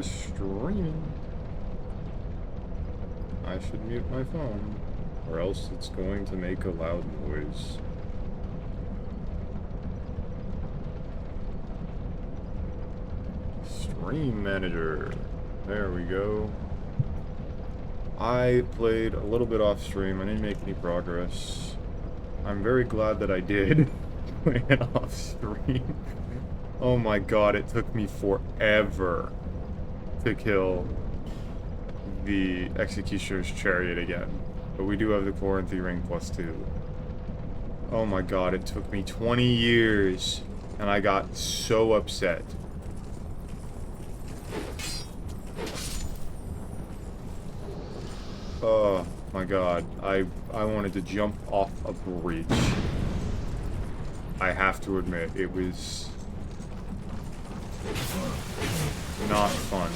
longer streaming. I should mute my phone, or else it's going to make a loud noise. Stream manager. There we go. I played a little bit off stream. I didn't make any progress. I'm very glad that I did play it off stream. Oh my god, it took me forever to kill the Executioner's Chariot again. But we do have the Quarantine Ring +2. Oh my god, it took me 20 years, and I got so upset. Oh my god, I wanted to jump off a bridge. I have to admit, it was not fun.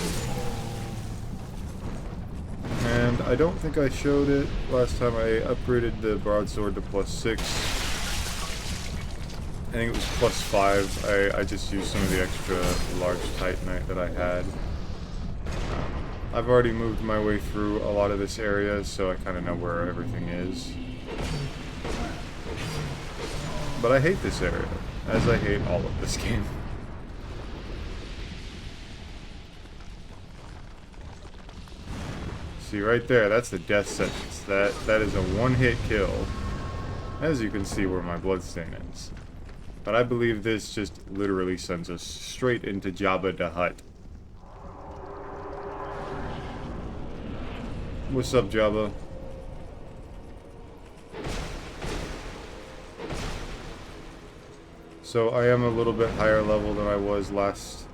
And I don't think I showed it last time I upgraded the broadsword to +6. I think it was +5. I just used some of the extra large titanite that I had. I've already moved my way through a lot of this area, so I kind of know where everything is. But I hate this area, as I hate all of this game. See, right there, that's the death sentence. That is a one-hit kill. As you can see where my bloodstain is. But I believe this just literally sends us straight into Jabba the Hutt. What's up, Jabba? So I am a little bit higher level than I was last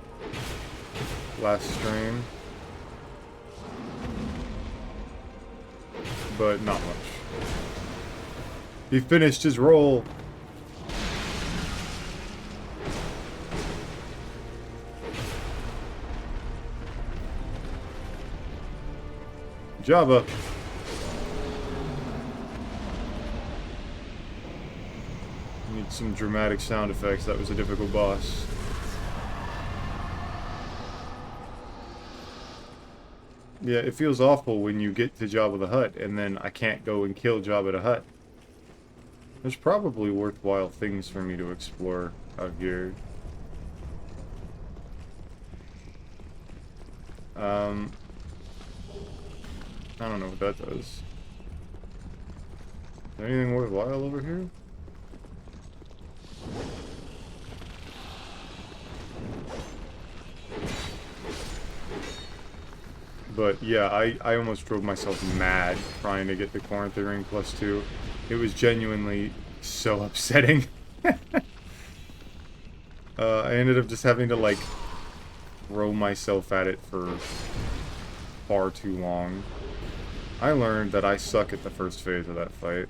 stream. But not much. He finished his roll. Jabba. Need some dramatic sound effects. That was a difficult boss. Yeah, it feels awful when you get to Jabba the Hutt and then I can't go and kill Jabba the Hutt. There's probably worthwhile things for me to explore out here. I don't know what that does. Is there anything worthwhile over here? But yeah, I almost drove myself mad trying to get the Quarantine Ring +2. It was genuinely so upsetting. I ended up just having to, like, throw myself at it for far too long. I learned that I suck at the first phase of that fight.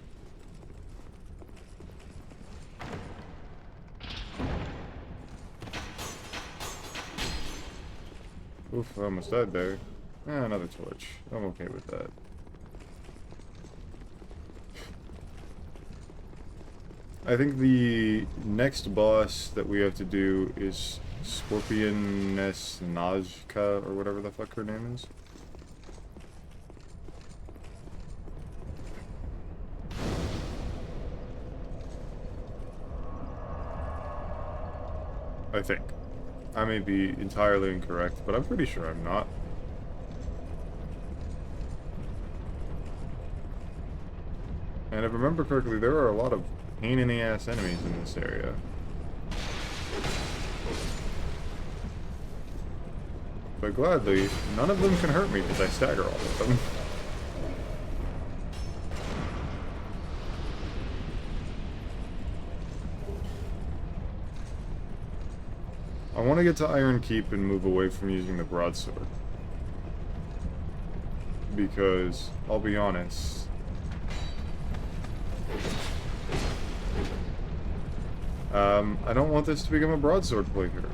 Oof, I almost died there. Another torch. I'm okay with that. I think the next boss that we have to do is Scorpioness Najka, or whatever the fuck her name is. I think. I may be entirely incorrect, but I'm pretty sure I'm not. And if I remember correctly, there are a lot of pain-in-the-ass enemies in this area. But gladly, none of them can hurt me because I stagger all of them. I want to get to Iron Keep and move away from using the broadsword. Because, I'll be honest, I don't want this to become a broadsword playthrough.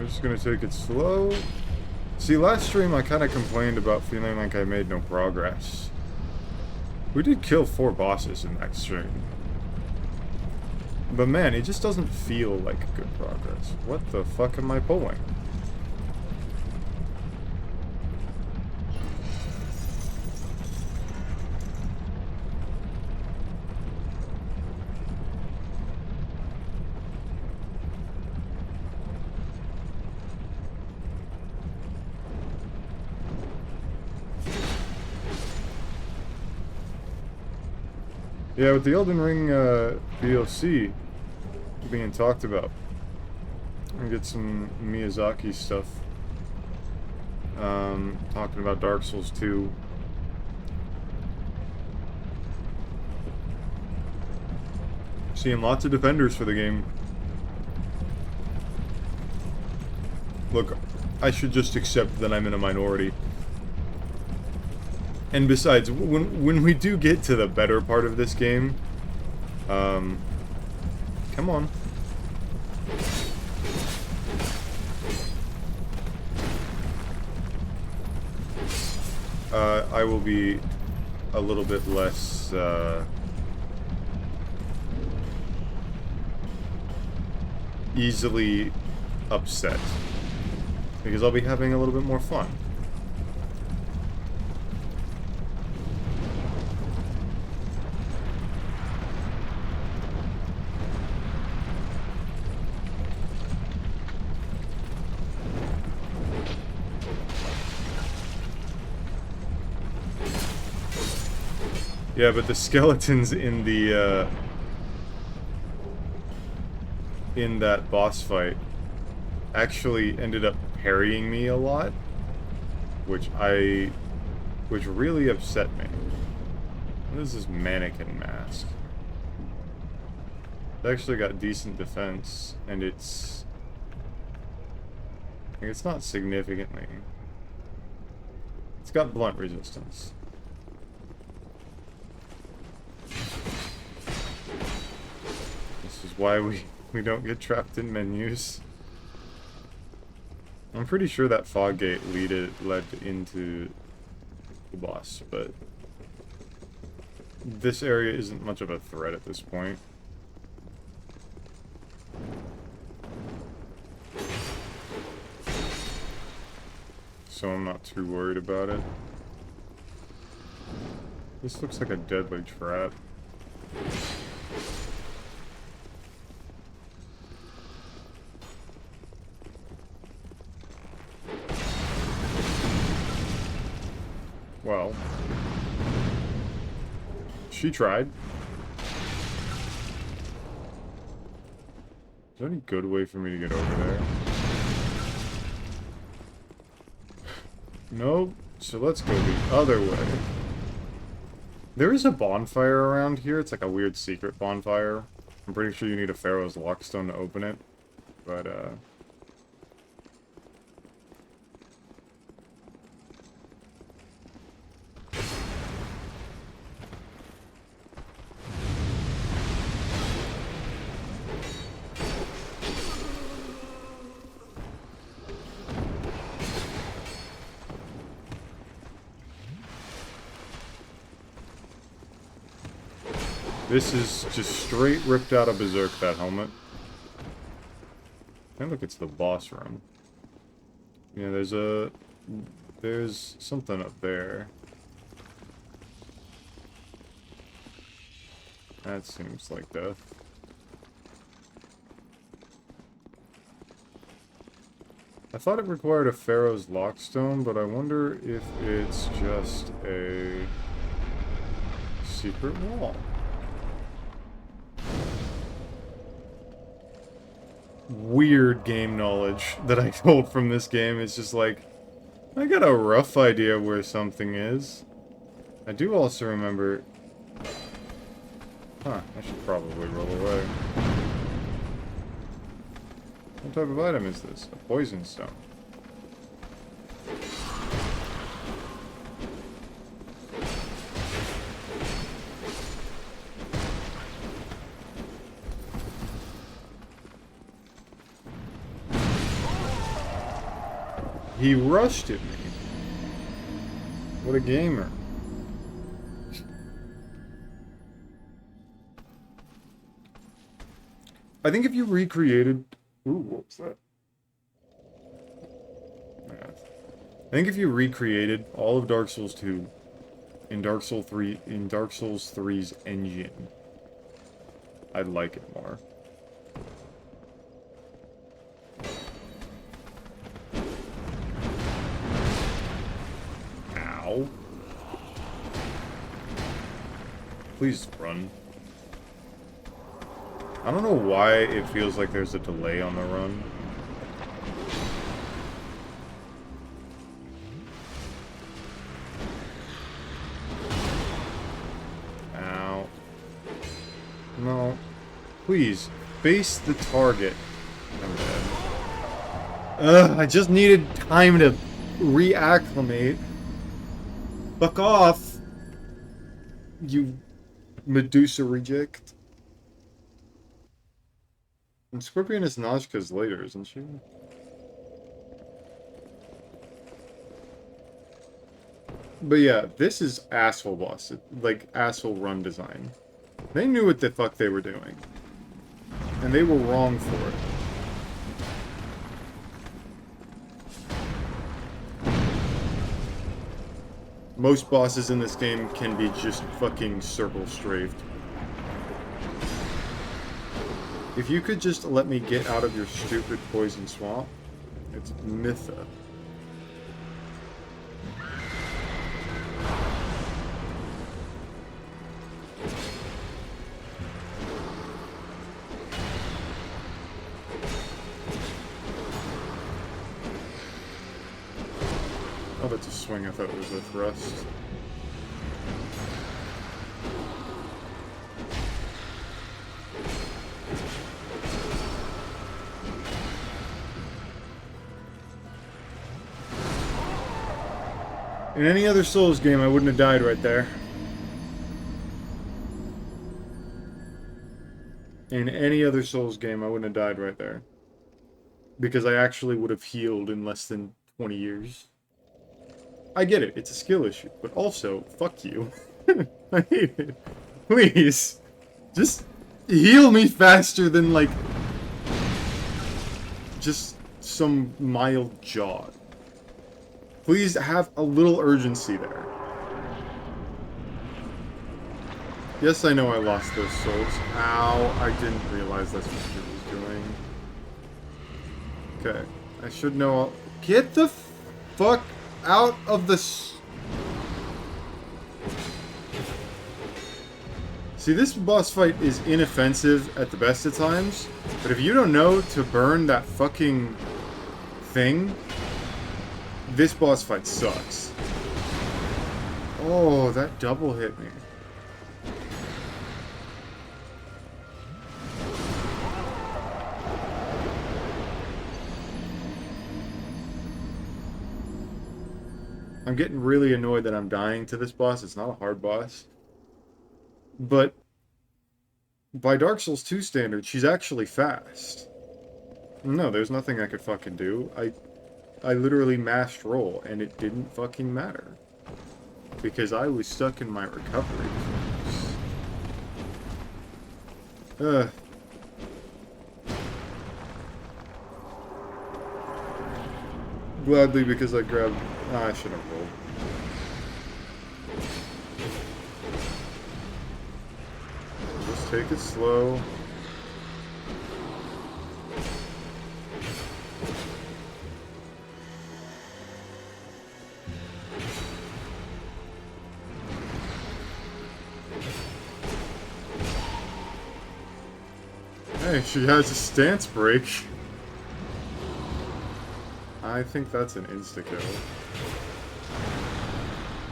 We're just gonna take it slow. See, last stream I kind of complained about feeling like I made no progress. We did kill 4 bosses in that stream. But man, it just doesn't feel like good progress. What the fuck am I pulling? Yeah, with the Elden Ring DLC being talked about, and get some Miyazaki stuff. Talking about Dark Souls 2. Seeing lots of defenders for the game. Look, I should just accept that I'm in a minority. And besides, when we do get to the better part of this game, come on. I will be a little bit less, easily upset. Because I'll be having a little bit more fun. Yeah, but the skeletons in the, in that boss fight actually ended up parrying me a lot, which really upset me. What is this mannequin mask? It actually got decent defense, and it's not significantly. It's got blunt resistance. This is why we don't get trapped in menus. I'm pretty sure that fog gate led into the boss, but this area isn't much of a threat at this point. So I'm not too worried about it. This looks like a deadly trap. Well, she tried. Is there any good way for me to get over there? Nope. So let's go the other way. There is a bonfire around here. It's like a weird secret bonfire. I'm pretty sure you need a Pharaoh's Lockstone to open it. But, this is just straight ripped out of Berserk, that helmet. I look, it's the boss room. Yeah, there's something up there. That seems like death. I thought it required a Pharaoh's Lockstone, but I wonder if it's just a secret wall. Weird game knowledge that I pulled from this game. It's just like, I got a rough idea where something is. I do also remember... Huh, I should probably roll away. What type of item is this? A poison stone. He rushed at me. What a gamer. I think if you recreated... Ooh, what was that? I think if you recreated all of Dark Souls 2 in Dark Souls 3's engine, I'd like it more. Ow. Please run. I don't know why it feels like there's a delay on the run. Ow. No. Please, face the target. I'm dead. Ugh, I just needed time to reacclimate. Fuck off! You Medusa reject. And Scorpion is Nazca's later, isn't she? But yeah, this is asshole boss. Like, asshole run design. They knew what the fuck they were doing. And they were wrong for it. Most bosses in this game can be just fucking circle strafed. If you could just let me get out of your stupid poison swamp, it's Mytha. Oh, that's a swing. I thought it was a thrust. In any other Souls game, I wouldn't have died right there. In any other Souls game, I wouldn't have died right there. Because I actually would have healed in less than 20 years. I get it, it's a skill issue, but also, fuck you. I hate it. Please, just heal me faster than, like, just some mild jog. Please have a little urgency there. Yes, I know I lost those souls. Ow, I didn't realize that's what she was doing. Okay, I should know. Get the fuck out of the... See, this boss fight is inoffensive at the best of times, but if you don't know to burn that fucking thing, this boss fight sucks. Oh, that double hit me. I'm getting really annoyed that I'm dying to this boss. It's not a hard boss. But by Dark Souls 2 standards, she's actually fast. No, there's nothing I could fucking do. I literally mashed roll, and it didn't fucking matter. Because I was stuck in my recovery. Gladly, because I grabbed... I should have rolled. Just take it slow. Hey, she has a stance break. I think that's an insta-kill.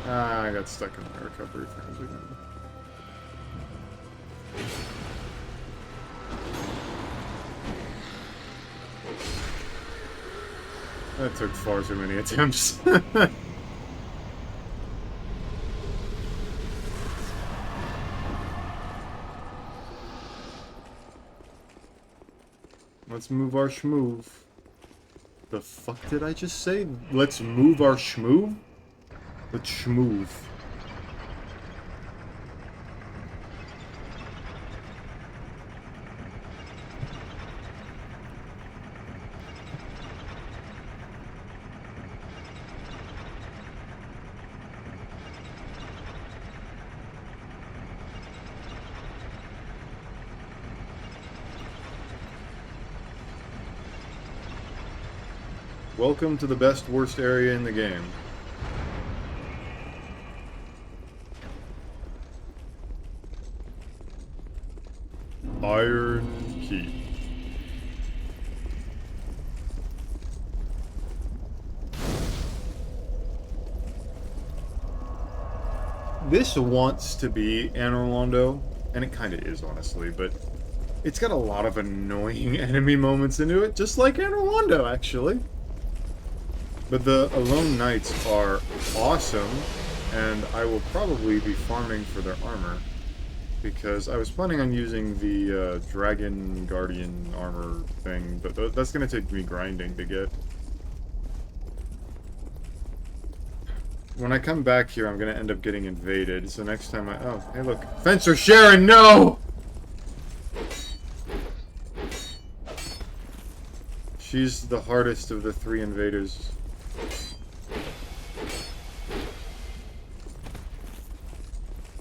Ah, I got stuck in my recovery frames again. That took far too many attempts. Let's move our schmoove. The fuck did I just say? Let's move our schmoove? Let's schmoove. Welcome to the best worst area in the game. Iron Key. This wants to be Anor Londo, and it kind of is, honestly, but it's got a lot of annoying enemy moments into it, just like Anor Londo, actually. But the Alone Knights are awesome, and I will probably be farming for their armor, because I was planning on using the Dragon Guardian armor thing, but that's going to take me grinding to get. When I come back here, I'm going to end up getting invaded, so next time I... Oh, hey look. Fencer Sharon, no! She's the hardest of the 3 invaders.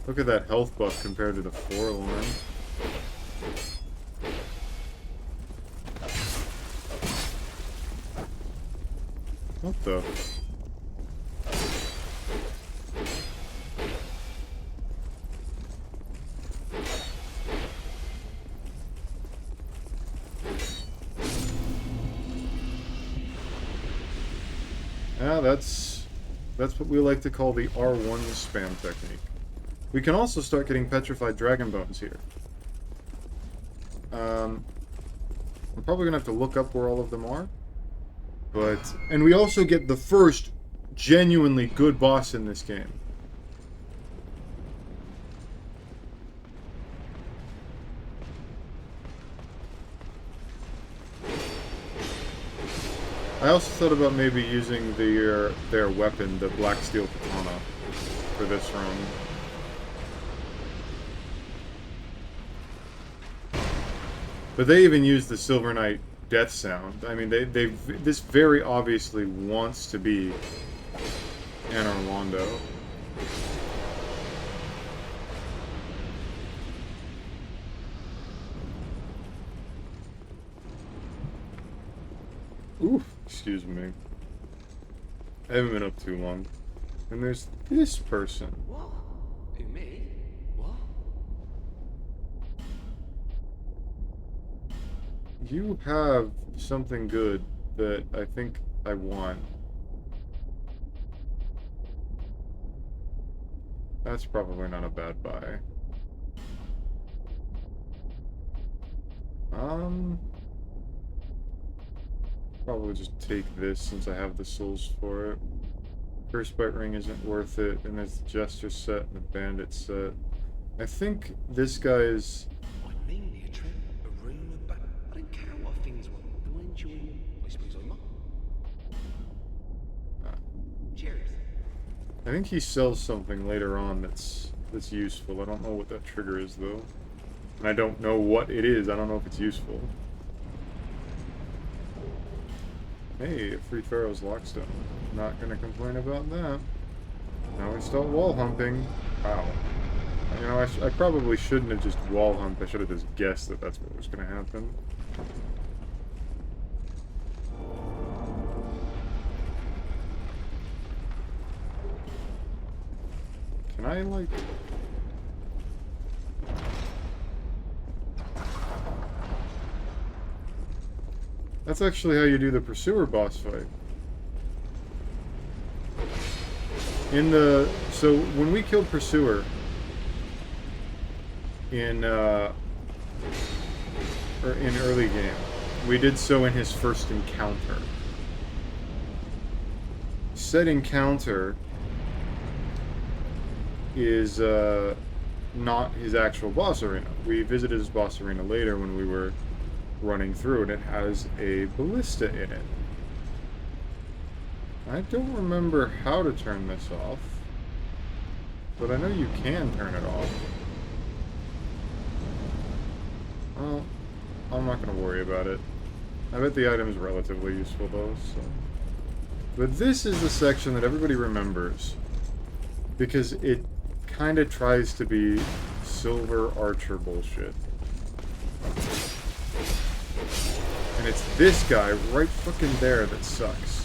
Look at that health buff compared to the Forlorn. What the? Yeah, that's what we like to call the R1 spam technique. We can also start getting petrified dragon bones here. I'm probably gonna have to look up where all of them are. And we also get the first genuinely good boss in this game. I also thought about maybe using their weapon, the Black Steel Katana, for this run. But they even use the Silver Knight death sound. I mean, this very obviously wants to be Anor Londo. Oof, excuse me. I haven't been up too long. And there's this person. What? Who, me? What? You have something good that I think I want. That's probably not a bad buy. Probably just take this since I have the souls for it. Curse Bite Ring isn't worth it, and there's the Jester set and the Bandit set. I think this guy is... I mean, a trip, a room, but I don't care what things want. Do I enjoy them? I suppose I might. Cheers. I think he sells something later on that's useful. I don't know what that trigger is, though. And I don't know what it is. I don't know if it's useful. Hey, a free Pharaoh's Lockstone. Not gonna complain about that. Now we start wall humping. Wow. You know, I probably shouldn't have just wall humped. I should have just guessed that that's what was gonna happen. Can I, like... That's actually how you do the Pursuer boss fight. So when we killed Pursuer in early game, we did so in his first encounter. Said encounter is not his actual boss arena. We visited his boss arena later when we were running through, and it has a ballista in it. I don't remember how to turn this off, but I know you can turn it off. Well, I'm not going to worry about it. I bet the item is relatively useful, though, so... But this is the section that everybody remembers, because it kind of tries to be Silver Archer bullshit. And it's this guy right fucking there that sucks.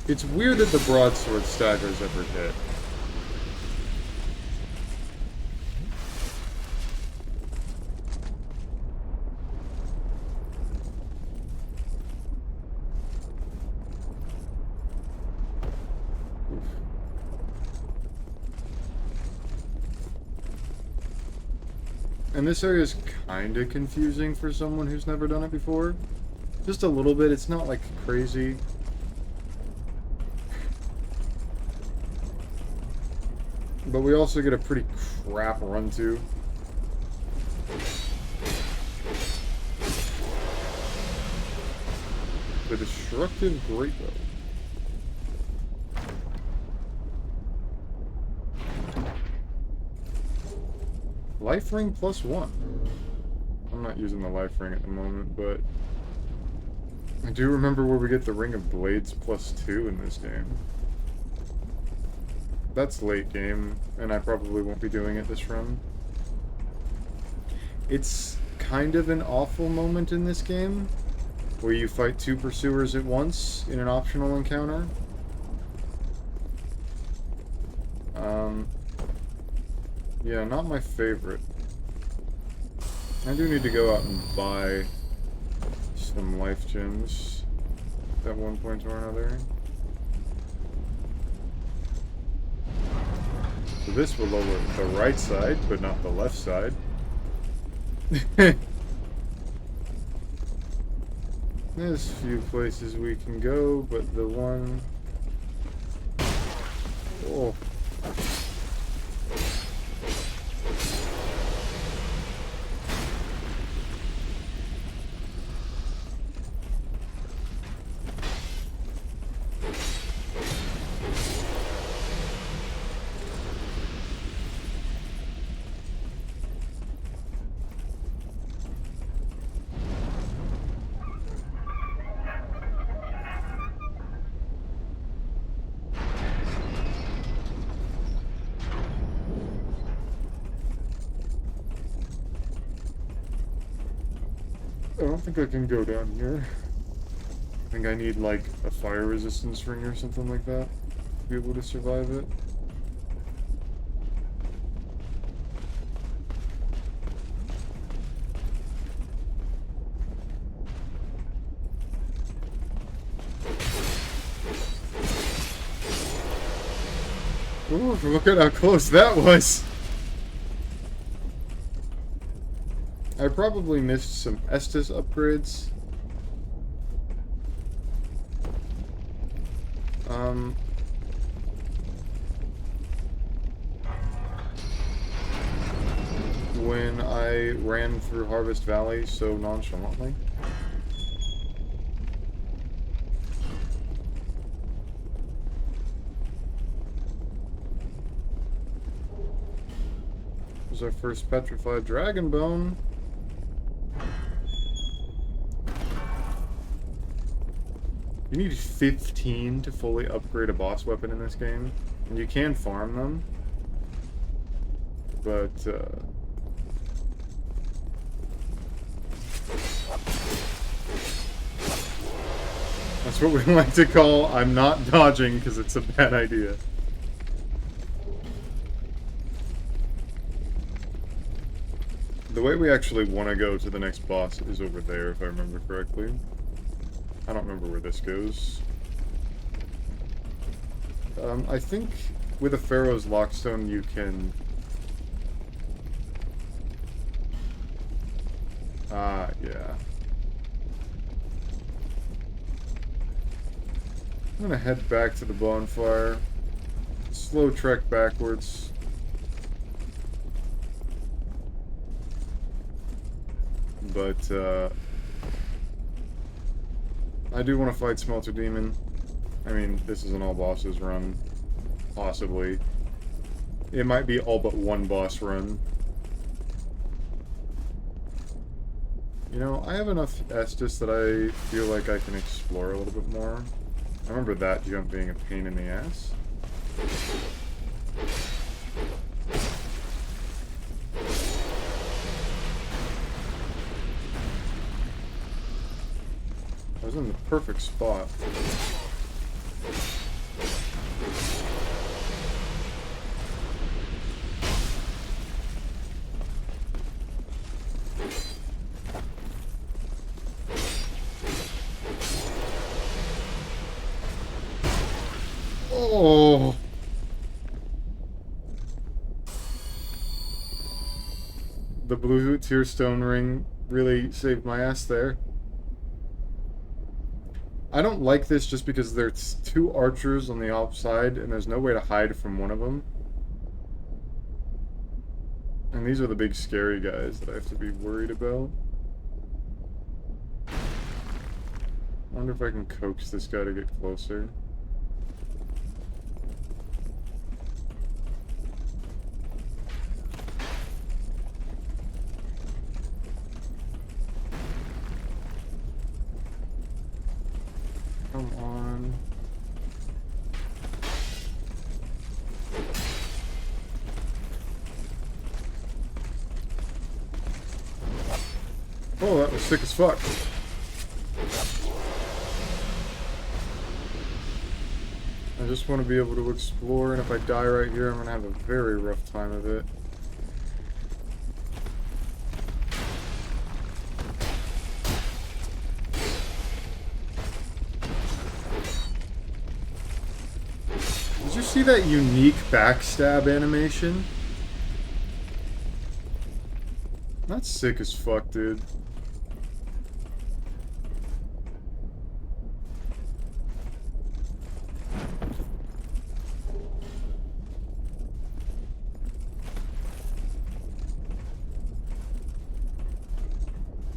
It's weird that the broadsword staggers every hit. Oof. And this area is kind of confusing for someone who's never done it before. Just a little bit. It's not like crazy. But we also get a pretty crap run to. The Destructive Greatbow. Life ring +1. I'm not using the life ring at the moment, but I do remember where we get the Ring of Blades +2 in this game. That's late game, and I probably won't be doing it this run. It's kind of an awful moment in this game, where you fight 2 pursuers at once in an optional encounter. Yeah, not my favorite. I do need to go out and buy some life gems at one point or another. So this will lower the right side, but not the left side. There's a few places we can go, but the one... Oh. I don't think I can go down here. I think I need, like, a fire resistance ring or something like that to be able to survive it. Ooh, look at how close that was! I probably missed some Estus upgrades. When I ran through Harvest Valley so nonchalantly. This was our first petrified dragon bone. You need 15 to fully upgrade a boss weapon in this game, and you can farm them, but, that's what we like to call, I'm not dodging because it's a bad idea. The way we actually want to go to the next boss is over there, if I remember correctly. I don't remember where this goes. I think with a Pharaoh's Lockstone you can... Ah, yeah. I'm gonna head back to the bonfire. Slow trek backwards. But, I do want to fight Smelter Demon. I mean, this is an all bosses run. Possibly. It might be all but one boss run. You know, I have enough Estus that I feel like I can explore a little bit more. I remember that jump being a pain in the ass. I was in the perfect spot. Oh! The blue tear stone ring really saved my ass there. I don't like this just because there's two archers on the outside and there's no way to hide from one of them. And these are the big scary guys that I have to be worried about. I wonder if I can coax this guy to get closer. Come on. Oh, that was sick as fuck. I just want to be able to explore, and if I die right here, I'm going to have a very rough time of it. Did you see that unique backstab animation? That's sick as fuck, dude.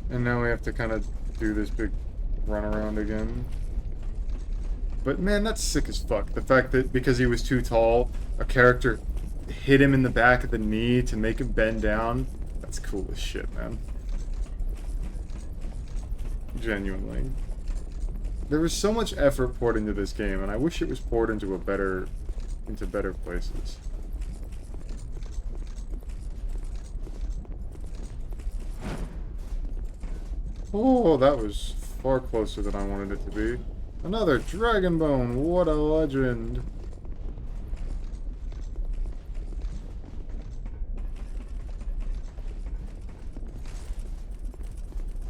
And now we have to kind of do this big run around again. But man, that's sick as fuck. The fact that because he was too tall, a character hit him in the back of the knee to make him bend down. That's cool as shit, man. Genuinely. There was so much effort poured into this game, and I wish it was poured into better places. Oh, that was far closer than I wanted it to be. Another dragon bone, what a legend.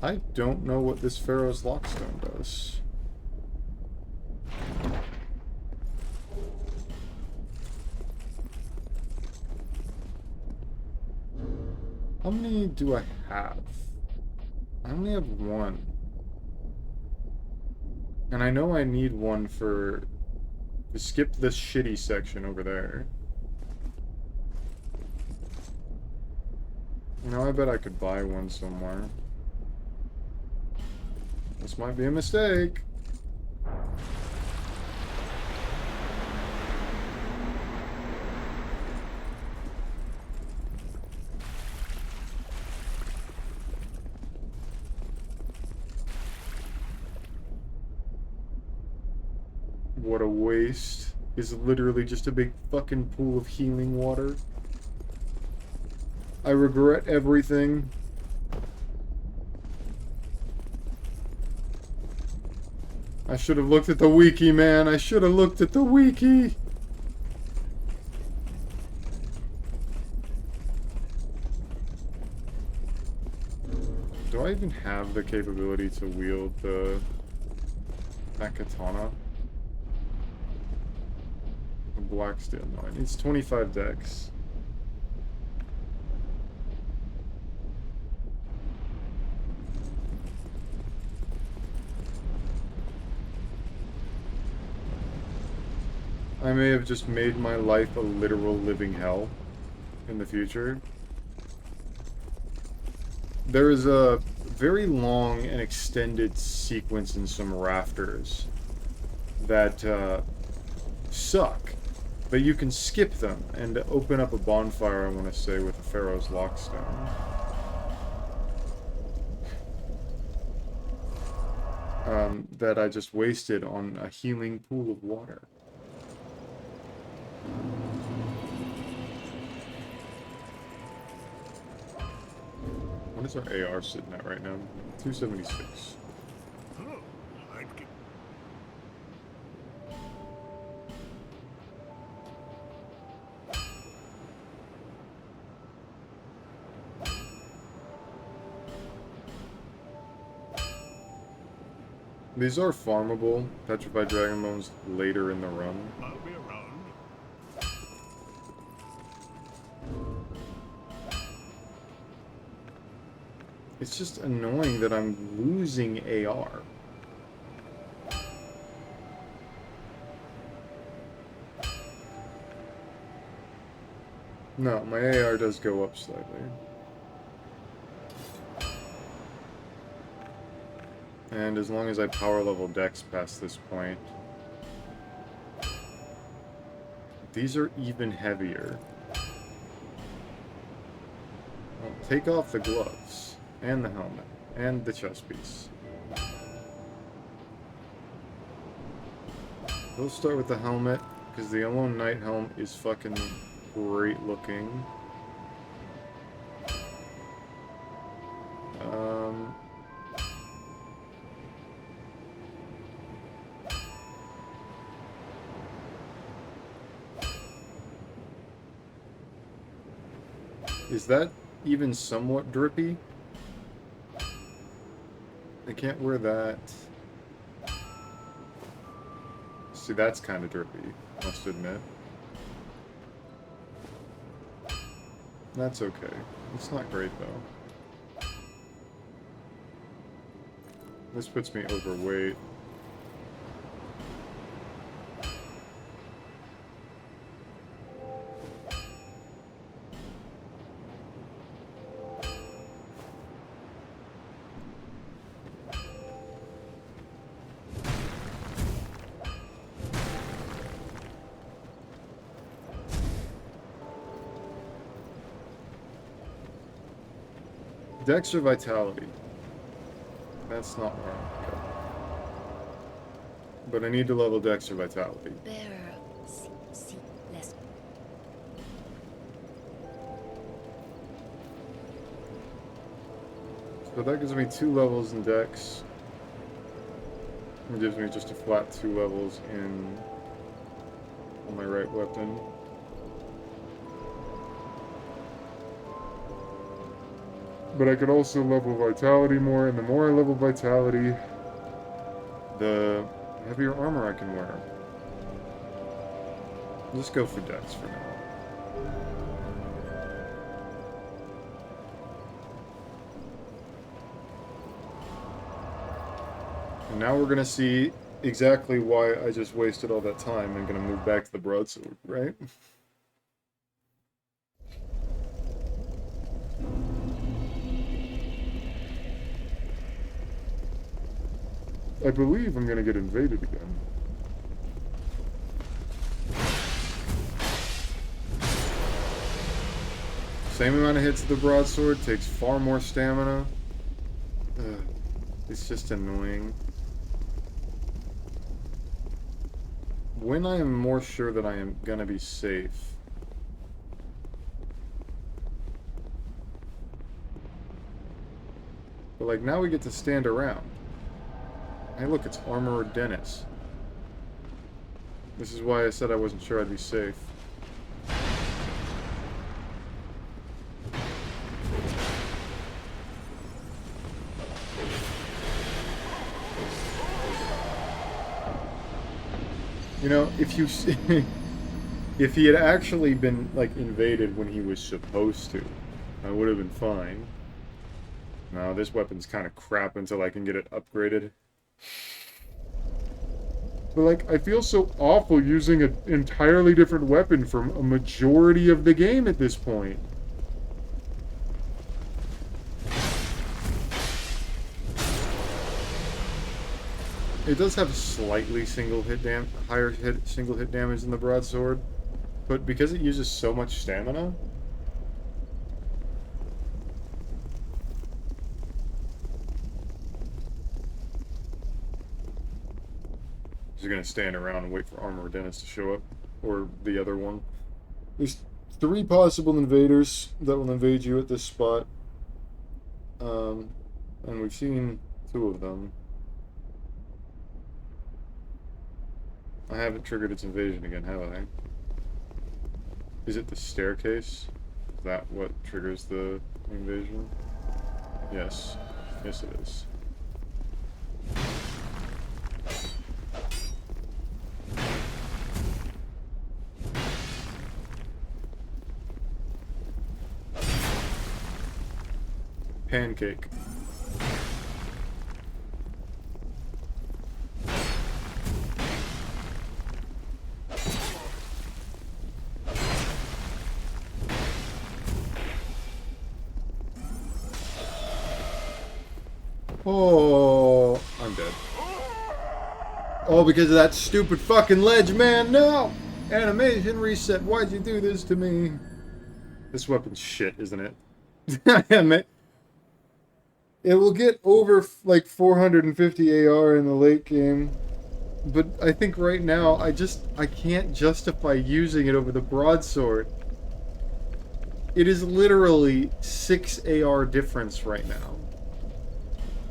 I don't know what this Pharaoh's Lockstone does. How many do I have? I only have one. And I know I need one to skip this shitty section over there. You know, I bet I could buy one somewhere. This might be a mistake. What a waste. It's literally just a big fucking pool of healing water. I regret everything. I should have looked at the wiki, man. I should have looked at the wiki. Do I even have the capability to wield that katana? The black steel. No, it needs 25 dex. I may have just made my life a literal living hell in the future. There is a very long and extended sequence in some rafters that suck, but you can skip them and open up a bonfire, I want to say, with the Pharaoh's Lockstone. That I just wasted on a healing pool of water. What is our AR sitting at right now? 276. Oh, I'd get... These are farmable, Petrified Dragon Bones, later in the run. I'll be around. It's just annoying that I'm losing AR. No, my AR does go up slightly. And as long as I power level Dex past this point, these are even heavier. Well, take off the gloves, and the helmet, and the chest piece. We'll start with the helmet, because the Alone Knight helm is fucking great looking. Is that even somewhat drippy? I can't wear that. See, that's kind of drippy, must admit. That's okay. It's not great, though. This puts me overweight. Dex or Vitality? That's not where I'm going. But I need to level Dex or Vitality. So that gives me 2 levels in Dex. It gives me just a flat 2 levels on my right weapon. But I could also level Vitality more, and the more I level Vitality, the heavier armor I can wear. I'll just go for Dex for now. And now we're gonna see exactly why I just wasted all that time and gonna move back to the broadsword, right? I believe I'm gonna get invaded again. Same amount of hits of the broadsword, takes far more stamina. Ugh, it's just annoying. When I am more sure that I am gonna be safe. But like now we get to stand around. Hey look, it's Armorer Dennis. This is why I said I wasn't sure I'd be safe. You know, if you if he had actually been like invaded when he was supposed to, I would have been fine. No, this weapon's kind of crap until I can get it upgraded. But, like, I feel so awful using an entirely different weapon from a majority of the game at this point. It does have slightly higher single hit damage than the broadsword, but because it uses so much stamina, you're gonna stand around and wait for Armor Dennis to show up, or the other one. There's 3 possible invaders that will invade you at this spot, and we've seen 2 of them. I haven't triggered its invasion again, have I? Is it the staircase? Is that what triggers the invasion? Yes. Yes, it is. Pancake. Oh, I'm dead. Oh, because of that stupid fucking ledge, man. No! Animation reset. Why'd you do this to me? This weapon's shit, isn't it? It will get over, like, 450 AR in the late game. But I think right now, I can't justify using it over the broadsword. It is literally 6 AR difference right now.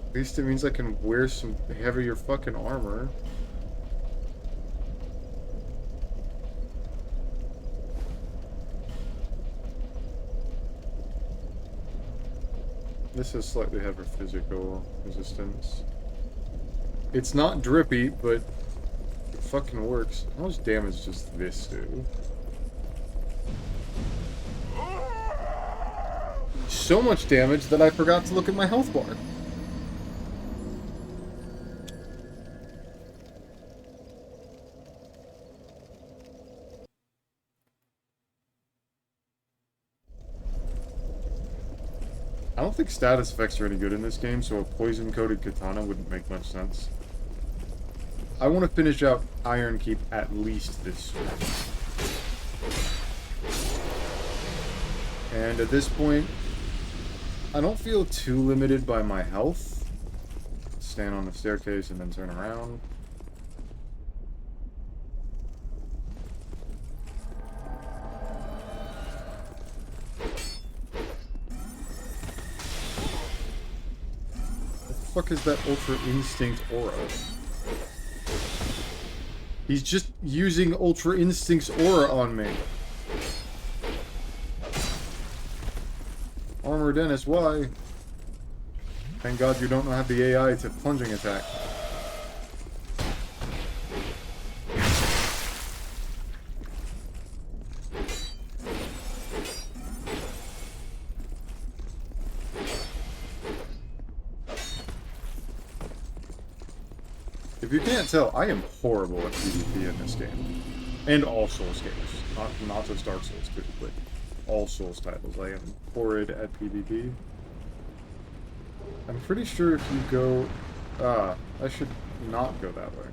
At least it means I can wear some heavier fucking armor. This has slightly heavier physical resistance. It's not drippy, but it fucking works. How much damage does this do? So much damage that I forgot to look at my health bar. I don't think status effects are any good in this game, so a poison-coated katana wouldn't make much sense. I want to finish out Iron Keep at least this way. And at this point, I don't feel too limited by my health. Stand on the staircase and then turn around. What the fuck is that Ultra Instinct aura? He's just using Ultra Instinct's aura on me. Armor Dennis, why? Thank God you don't have the AI to plunging attack. If you can't tell, I am horrible at PvP in this game. And all Souls games. Not just Dark Souls 2, but all Souls titles. I am horrid at PvP. I'm pretty sure if you go... I should not go that way.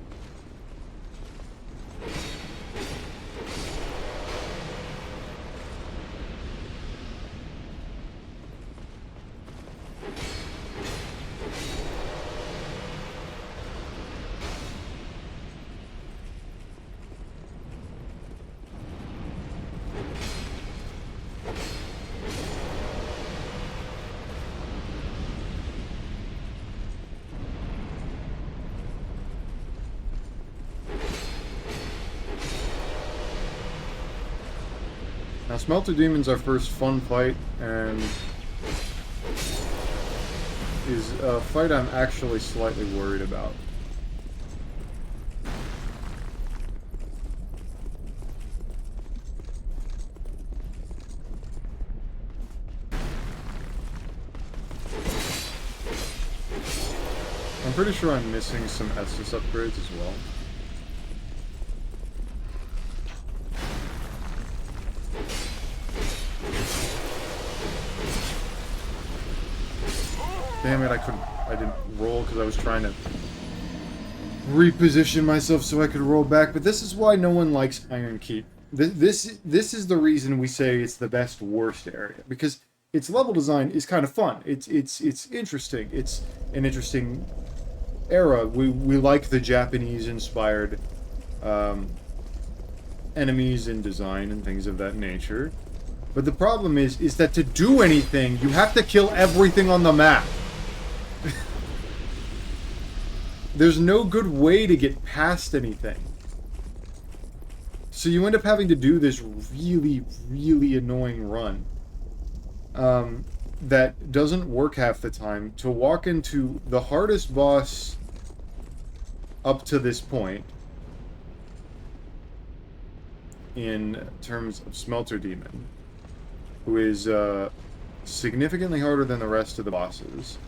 Now, Smelter Demon's our first fun fight, and is a fight I'm actually slightly worried about. I'm pretty sure I'm missing some Estus upgrades as well. Damn it, I didn't roll because I was trying to reposition myself so I could roll back, but this is why no one likes Iron Keep. This is the reason we say it's the best worst area, because its level design is kind of fun. It's interesting. It's an interesting era. We like the Japanese inspired enemies and design and things of that nature. But the problem is that to do anything, you have to kill everything on the map. There's no good way to get past anything. So you end up having to do this really, really annoying run that doesn't work half the time to walk into the hardest boss up to this point in terms of Smelter Demon, who is significantly harder than the rest of the bosses.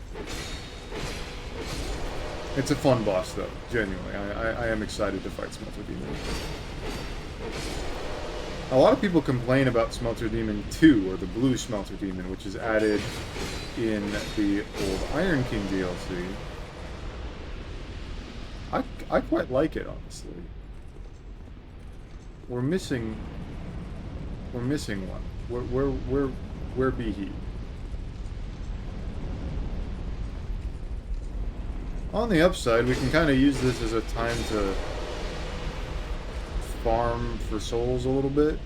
It's a fun boss, though, genuinely. I am excited to fight Smelter Demon. A lot of people complain about Smelter Demon 2, or the Blue Smelter Demon, which is added in the old Iron King DLC. I quite like it, honestly. We're missing one. Where be he? On the upside, we can kind of use this as a time to farm for souls a little bit.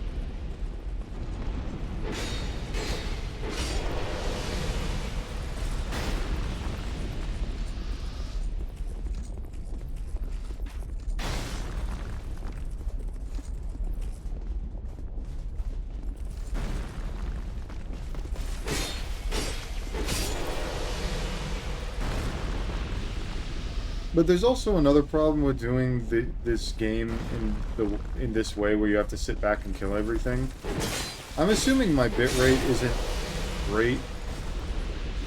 But there's also another problem with doing this game in this way, where you have to sit back and kill everything. I'm assuming my bitrate isn't great,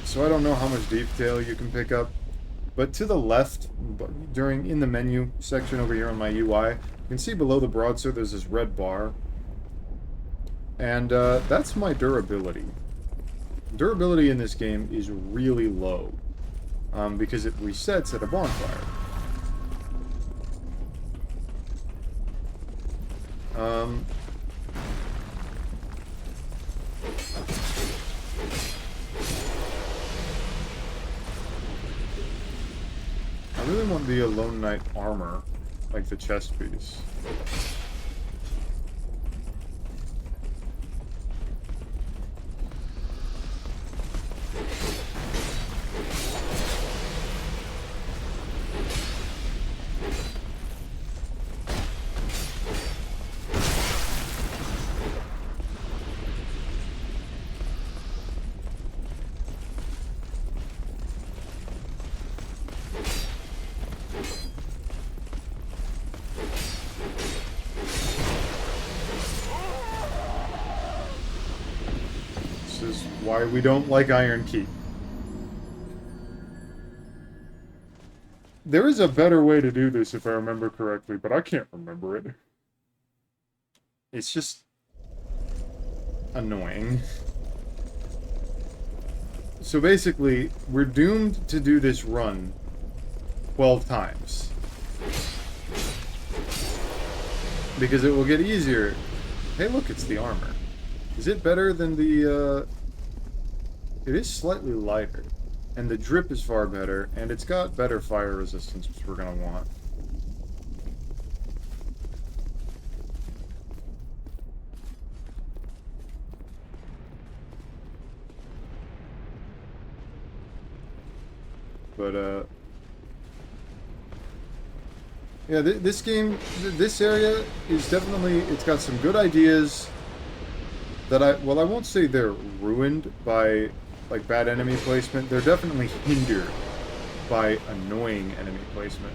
so I don't know how much detail you can pick up. But to the left, in the menu section over here on my UI, you can see below the broadsword there's this red bar, and that's my durability. Durability in this game is really low. Because it resets at a bonfire. I really want the Alone Knight armor, like the chest piece. Why we don't like Iron Keep. There is a better way to do this if I remember correctly, but I can't remember it. It's just annoying. So basically, we're doomed to do this run 12 times. Because it will get easier. Hey look, it's the armor. Is it better than the, It is slightly lighter, and the drip is far better, and it's got better fire resistance, which we're gonna want. But, yeah, this game, this area is definitely, it's got some good ideas that I won't say they're ruined by like bad enemy placement. They're definitely hindered by annoying enemy placement.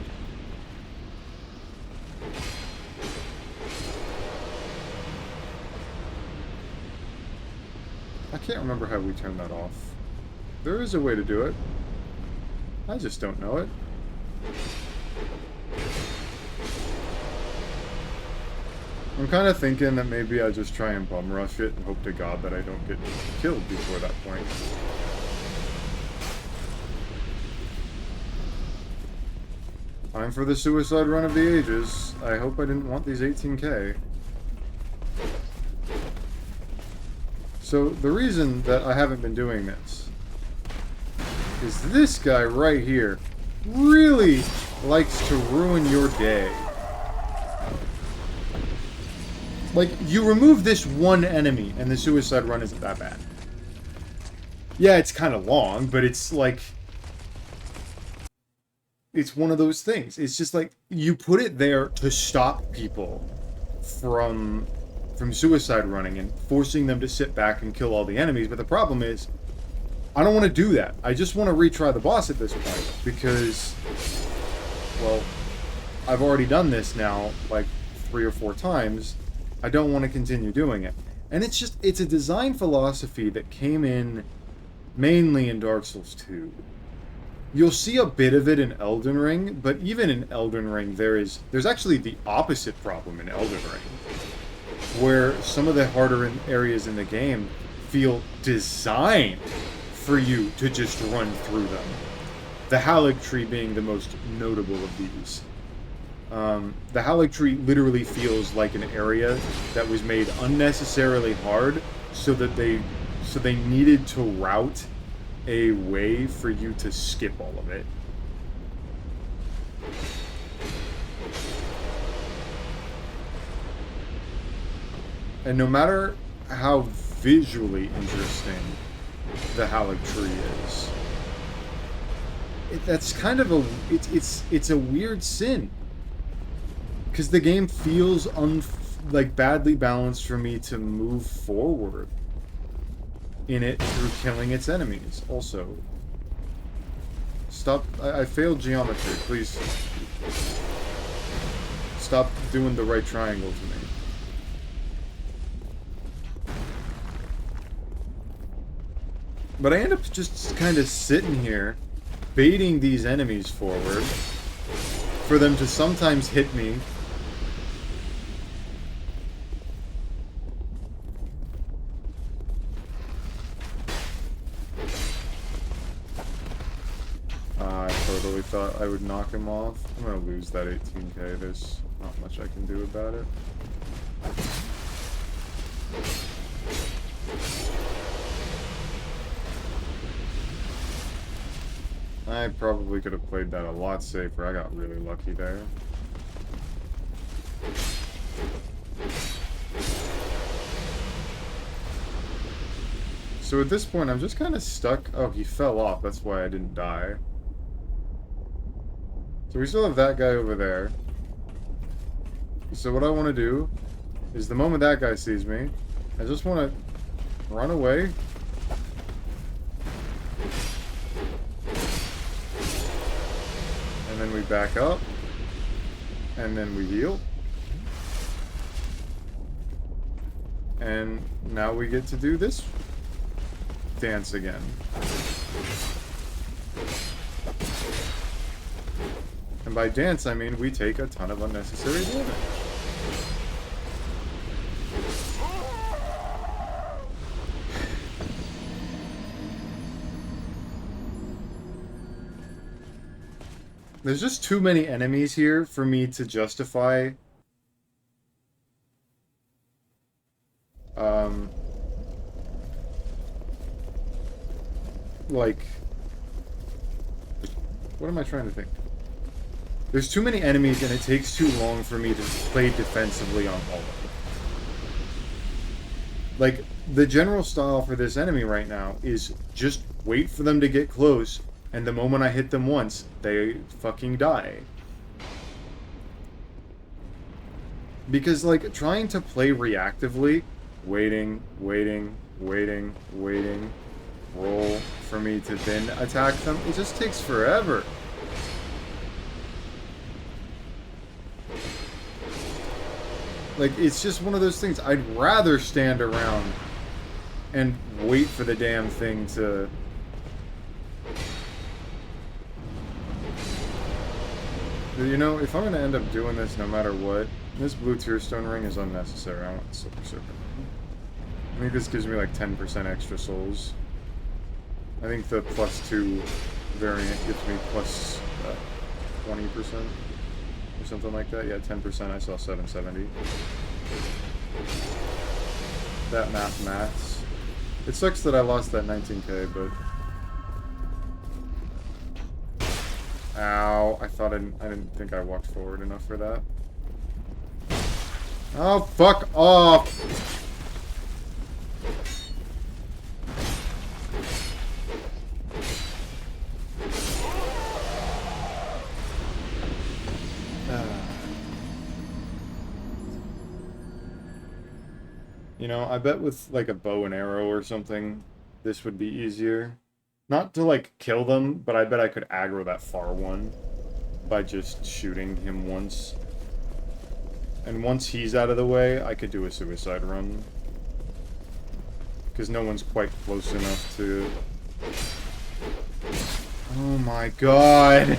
I can't remember how we turn that off. There is a way to do it. I just don't know it. I'm kind of thinking that maybe I just try and bum rush it and hope to God that I don't get killed before that point. Time for the suicide run of the ages. I hope I didn't want these 18k. So, the reason that I haven't been doing this is this guy right here really likes to ruin your day. Like, you remove this one enemy, and the suicide run isn't that bad. Yeah, it's kind of long, but it's like... It's one of those things. It's just like, you put it there to stop people from suicide running and forcing them to sit back and kill all the enemies, but the problem is, I don't want to do that. I just want to retry the boss at this point, because, well, I've already done this now, like, 3 or 4 times. I don't want to continue doing it. And it's just, it's a design philosophy that came in mainly in Dark Souls 2. You'll see a bit of it in Elden Ring, but even in Elden Ring, there's actually the opposite problem in Elden Ring, where some of the harder areas in the game feel designed for you to just run through them. The Halleck Tree being the most notable of these. The Halleck Tree literally feels like an area that was made unnecessarily hard so they needed to route a way for you to skip all of it. And no matter how visually interesting the Halleck Tree is, that's kind of a... It's a weird sin. Because the game feels like badly balanced for me to move forward in it through killing its enemies. Also, stop. I failed geometry. Please stop doing the right triangle to me. But I end up just kind of sitting here, baiting these enemies forward, for them to sometimes hit me. I totally thought I would knock him off. I'm gonna lose that 18k. There's not much I can do about it. I probably could have played that a lot safer. I got really lucky there. So at this point, I'm just kind of stuck. Oh, he fell off. That's why I didn't die. So we still have that guy over there. So what I want to do is the moment that guy sees me, I just want to run away. And then we back up. And then we heal. And now we get to do this dance again. And by dance, I mean we take a ton of unnecessary damage. There's just too many enemies here for me to justify like, what am I trying to think? There's too many enemies and it takes too long for me to play defensively on all of them. Like, the general style for this enemy right now is just wait for them to get close, and the moment I hit them once, they fucking die. Because, like, trying to play reactively, waiting, roll for me to then attack them, it just takes forever. Like, it's just one of those things. I'd rather stand around and wait for the damn thing to... You know, if I'm going to end up doing this no matter what, this blue tearstone ring is unnecessary. I want the silver serpent. I think this gives me like 10% extra souls. I think the +2 variant gives me plus 20% or something like that. Yeah, 10%. I saw 770. That maths. It sucks that I lost that 19k, but ow! I didn't think I walked forward enough for that. Oh, fuck off! You know, I bet with, like, a bow and arrow or something, this would be easier. Not to, like, kill them, but I bet I could aggro that far one by just shooting him once. And once he's out of the way, I could do a suicide run. Because no one's quite close enough to... Oh my god!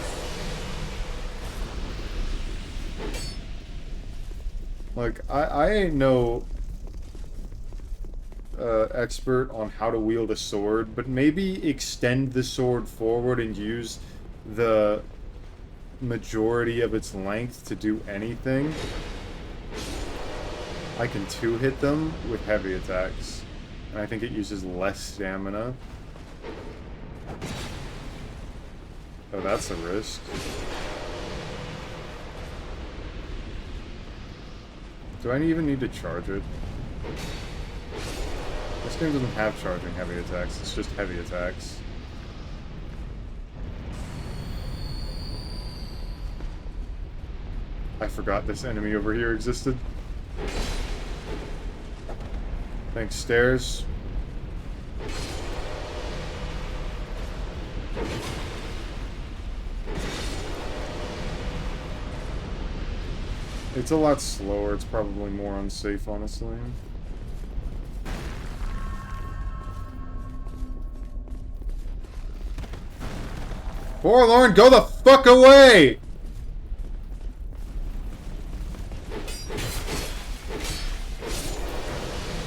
Like, I ain't no... expert on how to wield a sword, but maybe extend the sword forward and use the majority of its length to do anything. I can two-hit them with heavy attacks, and I think it uses less stamina. Oh, that's a risk. Do I even need to charge it? This game doesn't have charging heavy attacks, it's just heavy attacks. I forgot this enemy over here existed. Thanks, stairs. It's a lot slower, it's probably more unsafe, honestly. Forlorn, go the fuck away!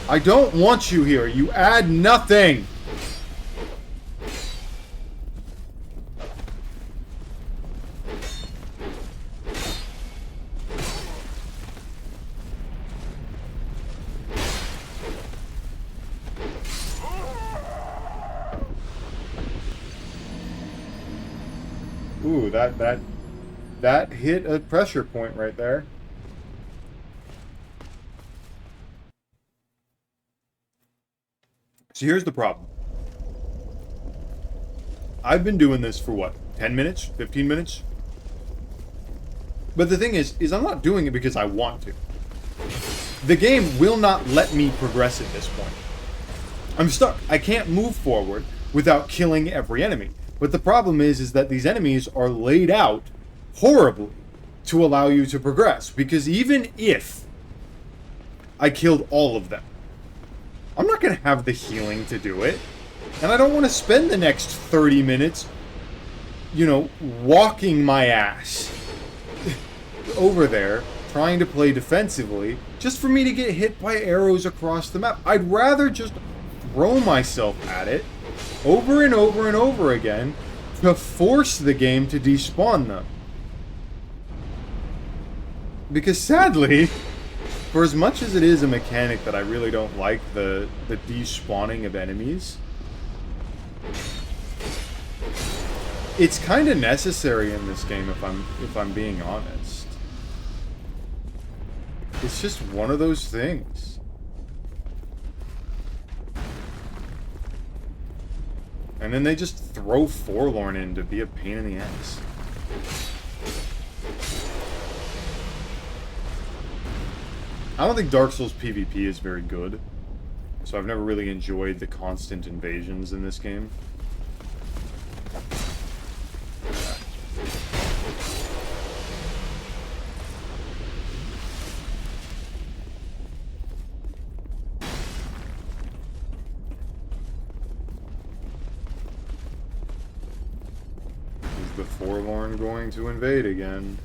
I don't want you here. You add nothing. Ooh, that hit a pressure point right there. So here's the problem. I've been doing this for what? 10 minutes? 15 minutes? But the thing is I'm not doing it because I want to. The game will not let me progress at this point. I'm stuck. I can't move forward without killing every enemy. But the problem is that these enemies are laid out horribly to allow you to progress. Because even if I killed all of them, I'm not going to have the healing to do it. And I don't want to spend the next 30 minutes, you know, walking my ass over there, trying to play defensively, just for me to get hit by arrows across the map. I'd rather just throw myself at it over and over and over again to force the game to despawn them. Because sadly, for as much as it is a mechanic that I really don't like, the despawning of enemies, it's kind of necessary in this game if I'm being honest. It's just one of those things. And then they just throw Forlorn in to be a pain in the ass. I don't think Dark Souls PvP is very good, so I've never really enjoyed the constant invasions in this game. Is the Forlorn going to invade again?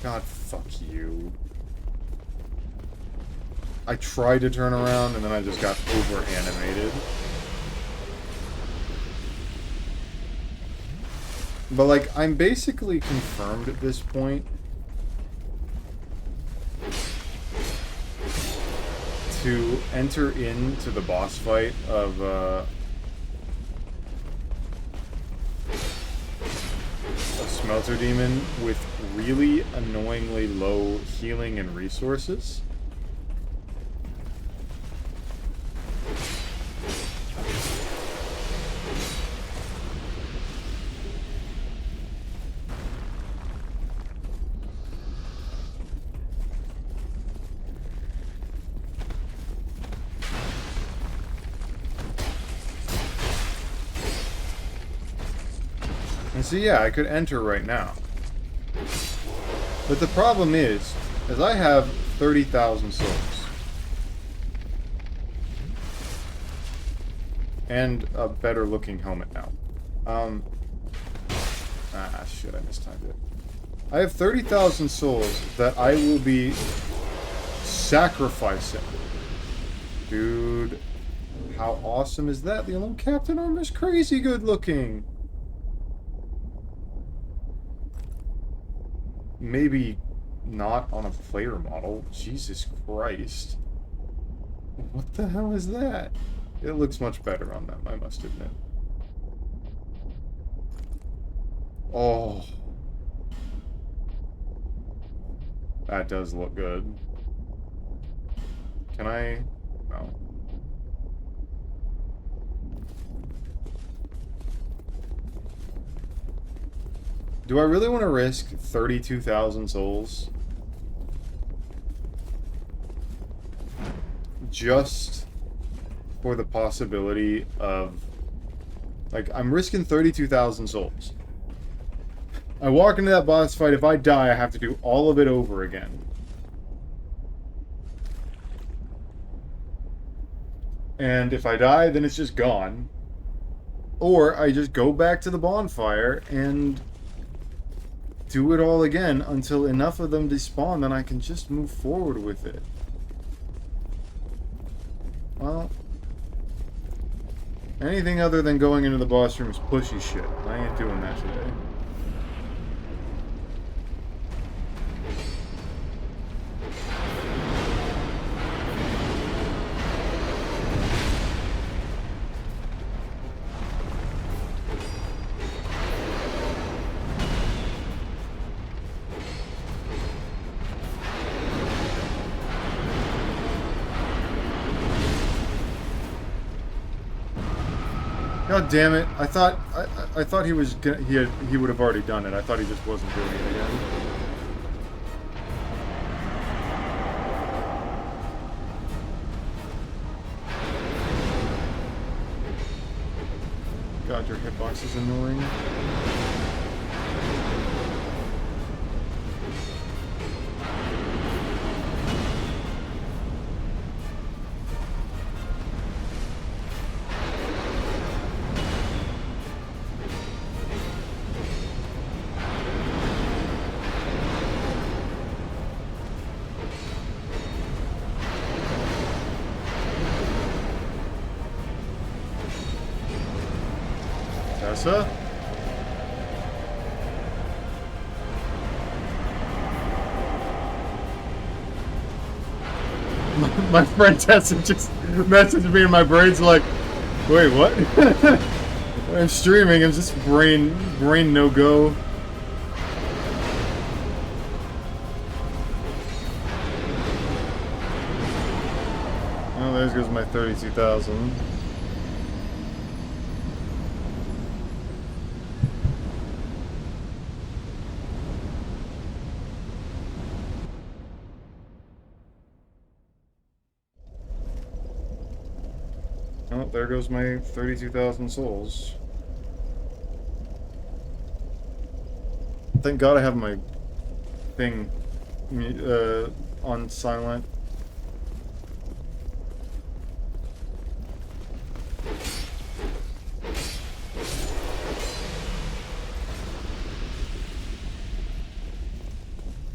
God, fuck you. I tried to turn around and then I just got over animated. But like, I'm basically confirmed at this point to enter into the boss fight of a Smelter Demon with really annoyingly low healing and resources. And so yeah, I could enter right now. But the problem is I have 30,000 souls. And a better looking helmet now. Shit, I mistimed it. I have 30,000 souls that I will be sacrificing. Dude, how awesome is that? The little Captain Armor's crazy good looking. Maybe not on a player model. Jesus Christ. What the hell is that? It looks much better on them, I must admit. Oh. That does look good. Can I? No. Do I really want to risk 32,000 souls? Just for the possibility of... Like, I'm risking 32,000 souls. I walk into that boss fight, if I die, I have to do all of it over again. And if I die, then it's just gone. Or I just go back to the bonfire and do it all again until enough of them despawn, then I can just move forward with it. Well, anything other than going into the boss room is pushy shit. I ain't doing that today. God damn it! I thought he was he would have already done it. I thought he just wasn't doing it again. God, your hitbox is annoying. Tessa? My friend Tessa just messaged me and my brain's like, wait, what? I'm streaming, I'm just brain no go. Oh, there goes my 32,000. Oh, there goes my 32,000 souls. Thank God I have my thing on silent.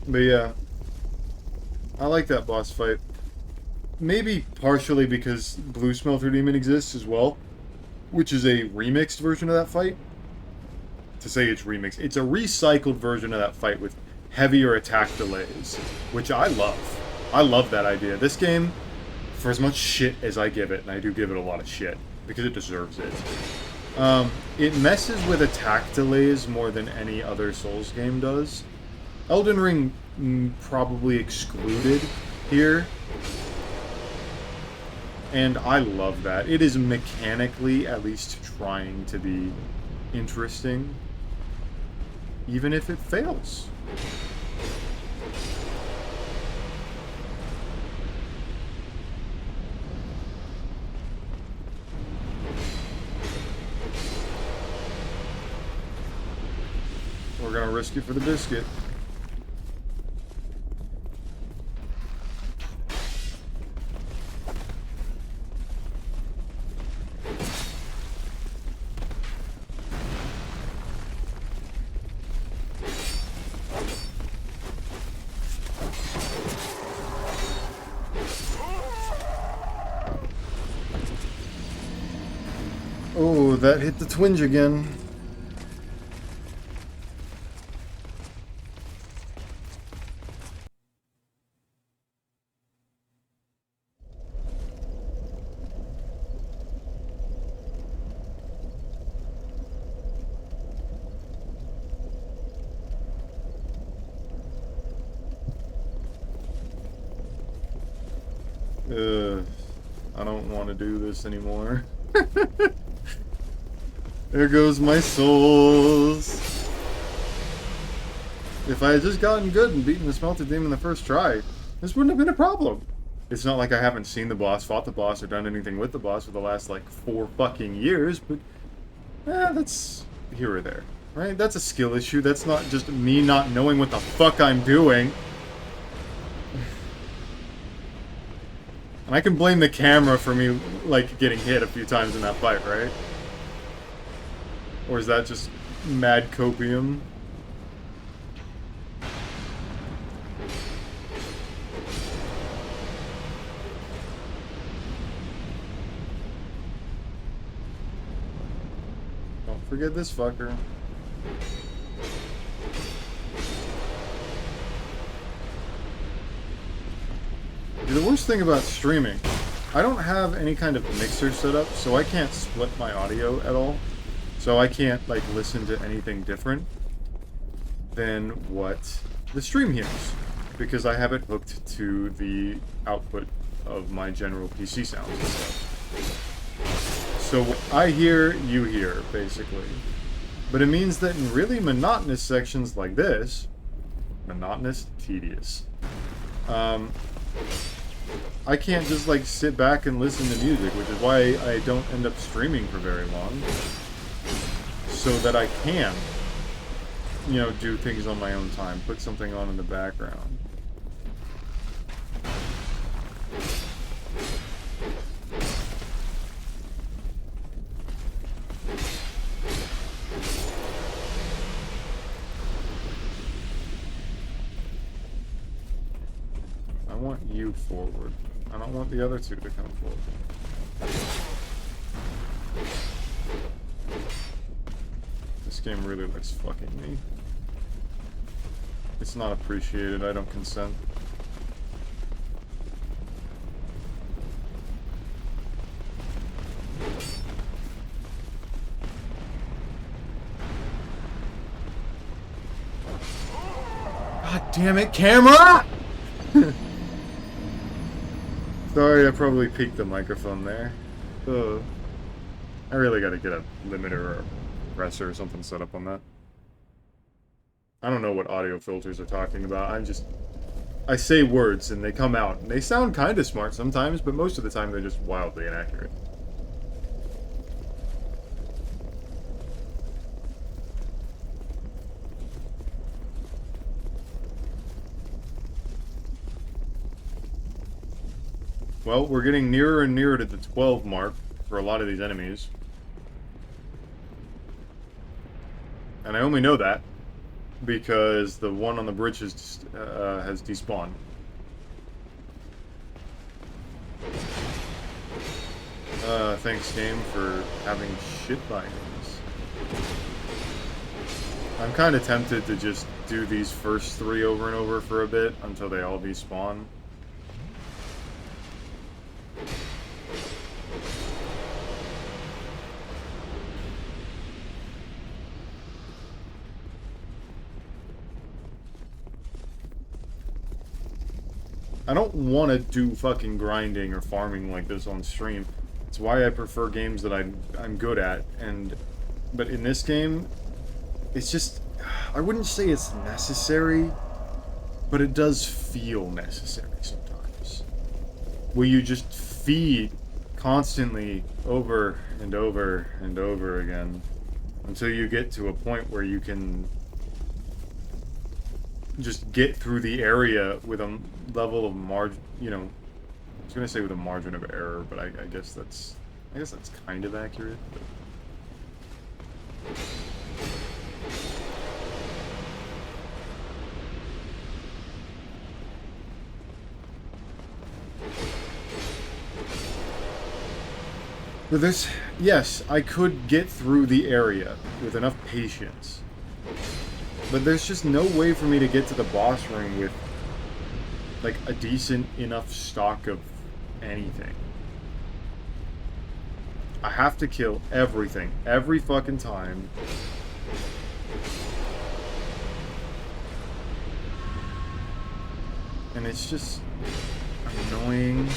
But yeah, I like that boss fight. maybe partially because Blue Smelter Demon exists as well, which is a remixed version of that fight. To say it's remixed, it's a recycled version of that fight with heavier attack delays, which I love. I love that idea. This game, for as much shit as I give it, and I do give it a lot of shit, because it deserves it, it messes with attack delays more than any other Souls game does. Elden Ring probably excluded here. And I love that. It is mechanically at least trying to be interesting, even if it fails. We're gonna risk it for the biscuit. Oh, that hit the twinge again. I don't want to do this anymore. There goes my souls. If I had just gotten good and beaten the Smelted Demon the first try, this wouldn't have been a problem. It's not like I haven't seen the boss, fought the boss, or done anything with the boss for the last, like, 4 fucking years, but... that's here or there, right? That's a skill issue. That's not just me not knowing what the fuck I'm doing. And I can blame the camera for me, like, getting hit a few times in that fight, right? Or is that just mad copium? Don't forget this fucker. The worst thing about streaming, I don't have any kind of mixer set up, so I can't split my audio at all. So I can't, like, listen to anything different than what the stream hears, because I have it hooked to the output of my general PC sounds and stuff. So what I hear, you hear, basically. But it means that in really monotonous sections like this, monotonous, tedious, I can't just, like, sit back and listen to music, which is why I don't end up streaming for very long. So that I can, you know, do things on my own time, put something on in the background. I want you forward. I don't want the other two to come forward. This game really likes fucking me. It's not appreciated, I don't consent. God damn it, camera! Sorry, I probably peaked the microphone there. Ugh. I really gotta get a limiter or a compressor or something set up on that. I don't know what audio filters are talking about. I say words and they come out. And they sound kind of smart sometimes, but most of the time they're just wildly inaccurate. Well, we're getting nearer and nearer to the 12 mark for a lot of these enemies. And I only know that because the one on the bridge has despawned. Thanks game for having shit bindings. I'm kind of tempted to just do these first 3 over and over for a bit until they all despawn. I don't want to do fucking grinding or farming like this on stream. It's why I prefer games that I'm good at, but in this game, it's just, I wouldn't say it's necessary, but it does feel necessary sometimes. Where you just feed constantly over and over and over again until you get to a point where you can just get through the area with a level of margin, you know, I was gonna say with a margin of error, but I guess that's kind of accurate. But... But this, yes, I could get through the area with enough patience. But there's just no way for me to get to the boss room with, like, a decent enough stock of anything. I have to kill everything, every fucking time. And it's just annoying.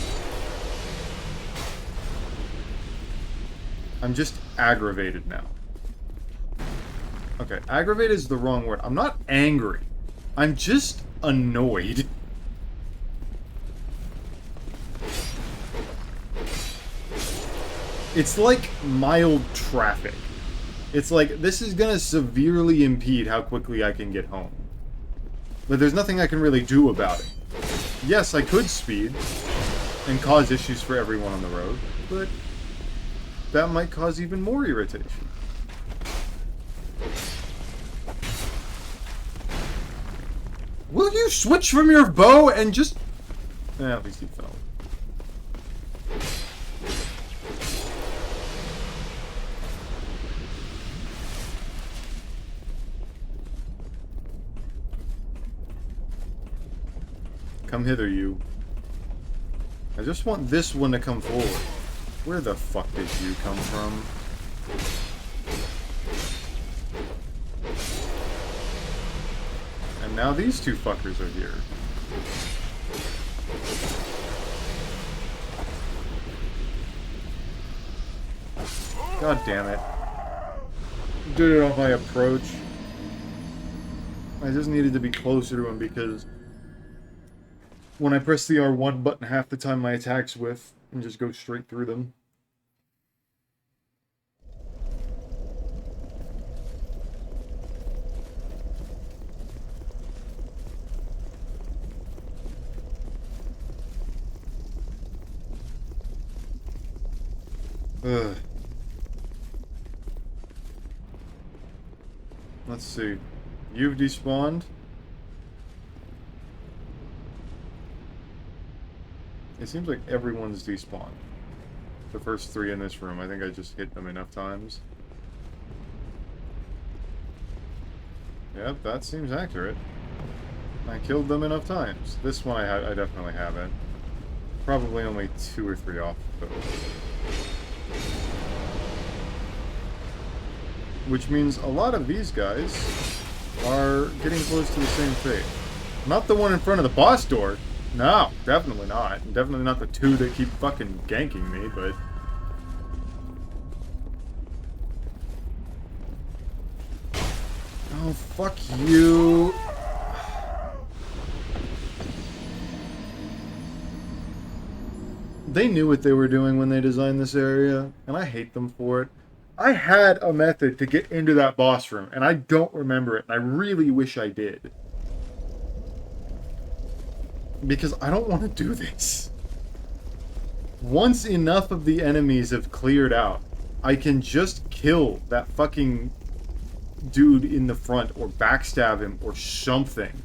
I'm just aggravated now. Okay, aggravated is the wrong word. I'm not angry. I'm just annoyed. It's like mild traffic. It's like, this is gonna severely impede how quickly I can get home. But there's nothing I can really do about it. Yes, I could speed and cause issues for everyone on the road, but that might cause even more irritation. Will you switch from your bow and just... at least he fell. Come hither, you. I just want this one to come forward. Where the fuck did you come from? And now these two fuckers are here. God damn it. Did it on my approach. I just needed to be closer to him because when I press the R1 button half the time my attacks whiff and just go straight through them. Ugh. Let's see. You've despawned. It seems like everyone's despawned. The first 3 in this room. I think I just hit them enough times. Yep, that seems accurate. I killed them enough times. This one I definitely haven't. Probably only 2 or 3 off, though. Which means a lot of these guys are getting close to the same fate. Not the one in front of the boss door. No, definitely not. Definitely not the 2 that keep fucking ganking me, but... Oh, fuck you. They knew what they were doing when they designed this area, and I hate them for it. I had a method to get into that boss room, and I don't remember it, and I really wish I did. Because I don't want to do this. Once enough of the enemies have cleared out, I can just kill that fucking dude in the front, or backstab him, or something.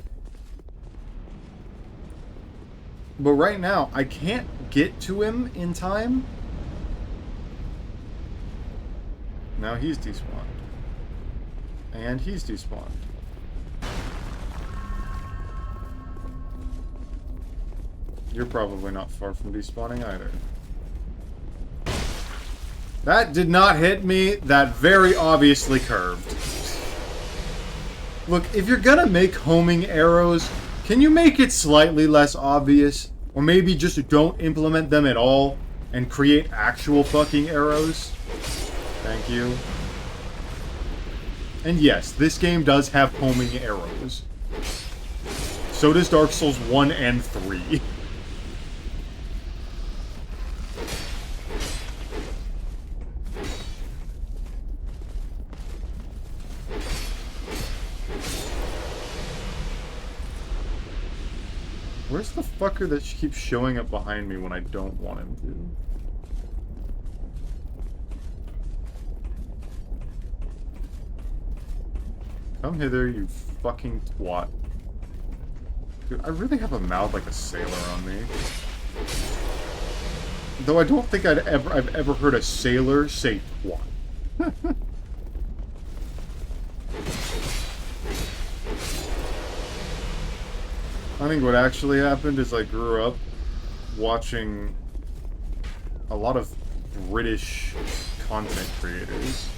But right now, I can't get to him in time Now he's despawned. And he's despawned. You're probably not far from despawning either. That did not hit me. That very obviously curved. Look, if you're gonna make homing arrows, can you make it slightly less obvious? Or maybe just don't implement them at all and create actual fucking arrows? Thank you. And yes, this game does have homing arrows. So does Dark Souls 1 and 3. Where's the fucker that keeps showing up behind me when I don't want him to? Come hither, you fucking twat. Dude, I really have a mouth like a sailor on me. Though I don't think I've ever heard a sailor say twat. I think what actually happened is I grew up watching a lot of British content creators.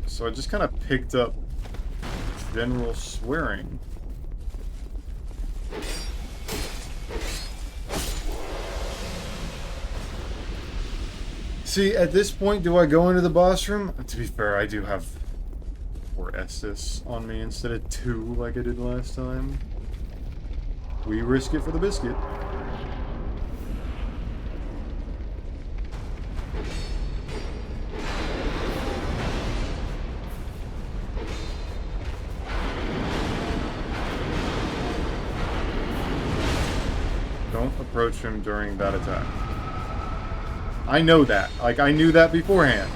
So I just kind of picked up general swearing. See, at this point, do I go into the boss room? To be fair, I do have 4 Estus on me instead of 2 like I did last time. We risk it for the biscuit. Don't approach him during that attack. I know that. Like, I knew that beforehand.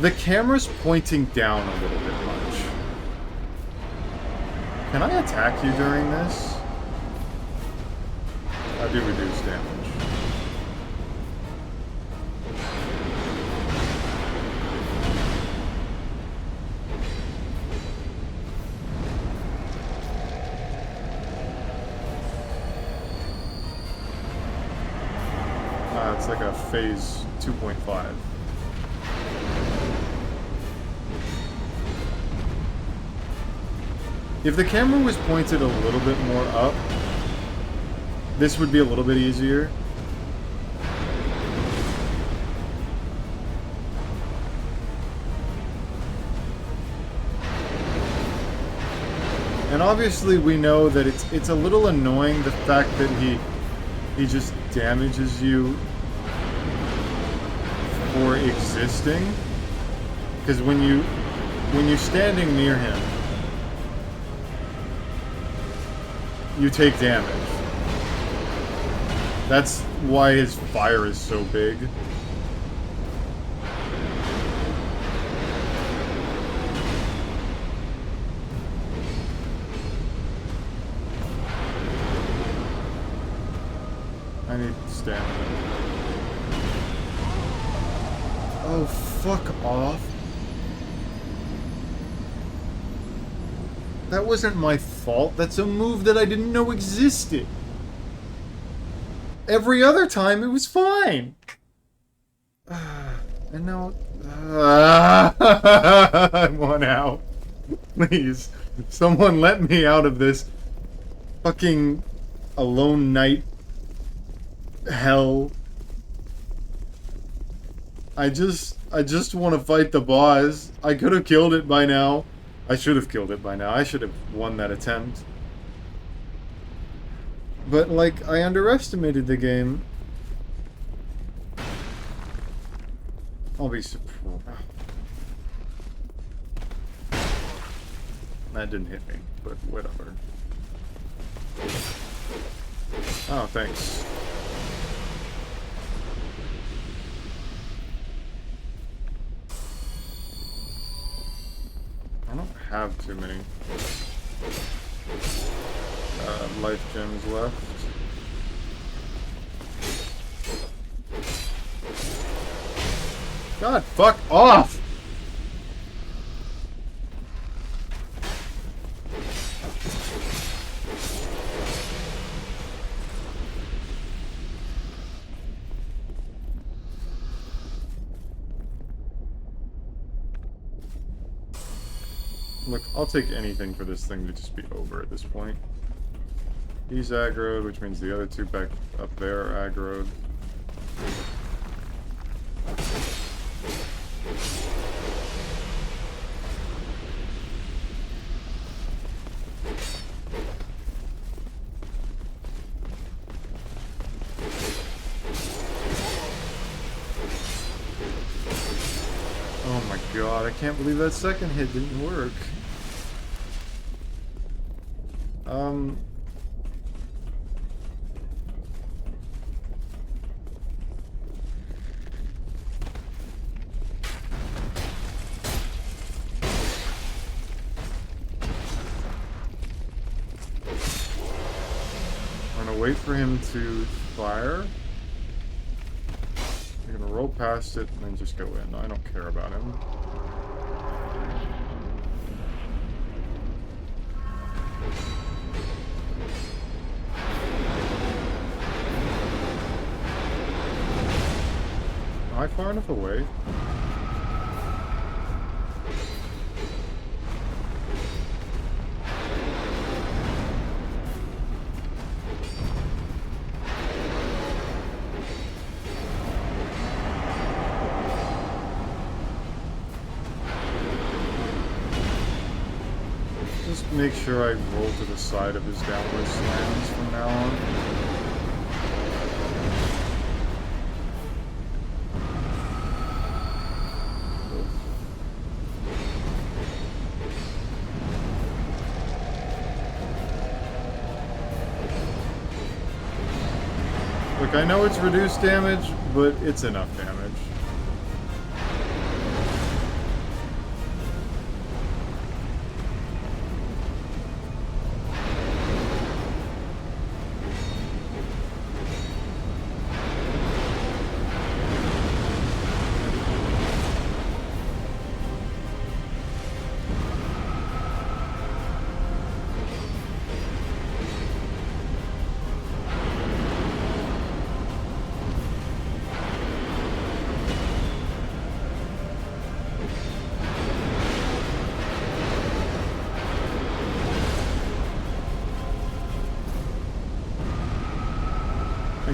The camera's pointing down a little bit much. Can I attack you during this? I do reduce damage. It's like a phase 2.5. If the camera was pointed a little bit more up, this would be a little bit easier. And obviously we know that it's a little annoying the fact that he just damages you for existing, because when you're standing near him, you take damage. That's why his fire is so big. I need stamina. Oh, fuck off. That wasn't my fault. That's a move that I didn't know existed. Every other time, it was fine. And now... I want out. Please. Someone let me out of this fucking alone night hell. I just want to fight the boss. I could have killed it by now. I should have killed it by now. I should have won that attempt. But, like, I underestimated the game. I'll be surprised. That didn't hit me, but whatever. Oh, thanks. I don't have too many. life gems left. God, fuck off! Look, I'll take anything for this thing to just be over at this point. He's aggroed, which means the other two back up there are aggroed. Oh my god, I can't believe that second hit didn't work. I'm gonna wait for him to fire. I'm gonna roll past it and then just go in. I don't care about him. Am I far enough away? Just make sure I roll to the side of his downward slams from now on. Look, I know it's reduced damage, but it's enough damage.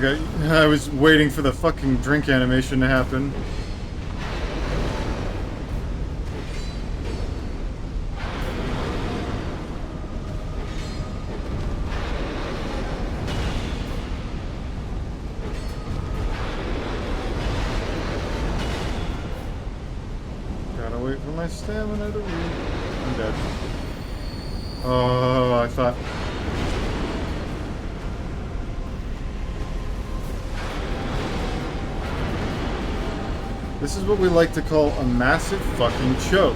Okay, I was waiting for the fucking drink animation to happen. Gotta wait for my stamina to read. I'm dead. Oh, I thought... This is what we like to call a massive fucking choke.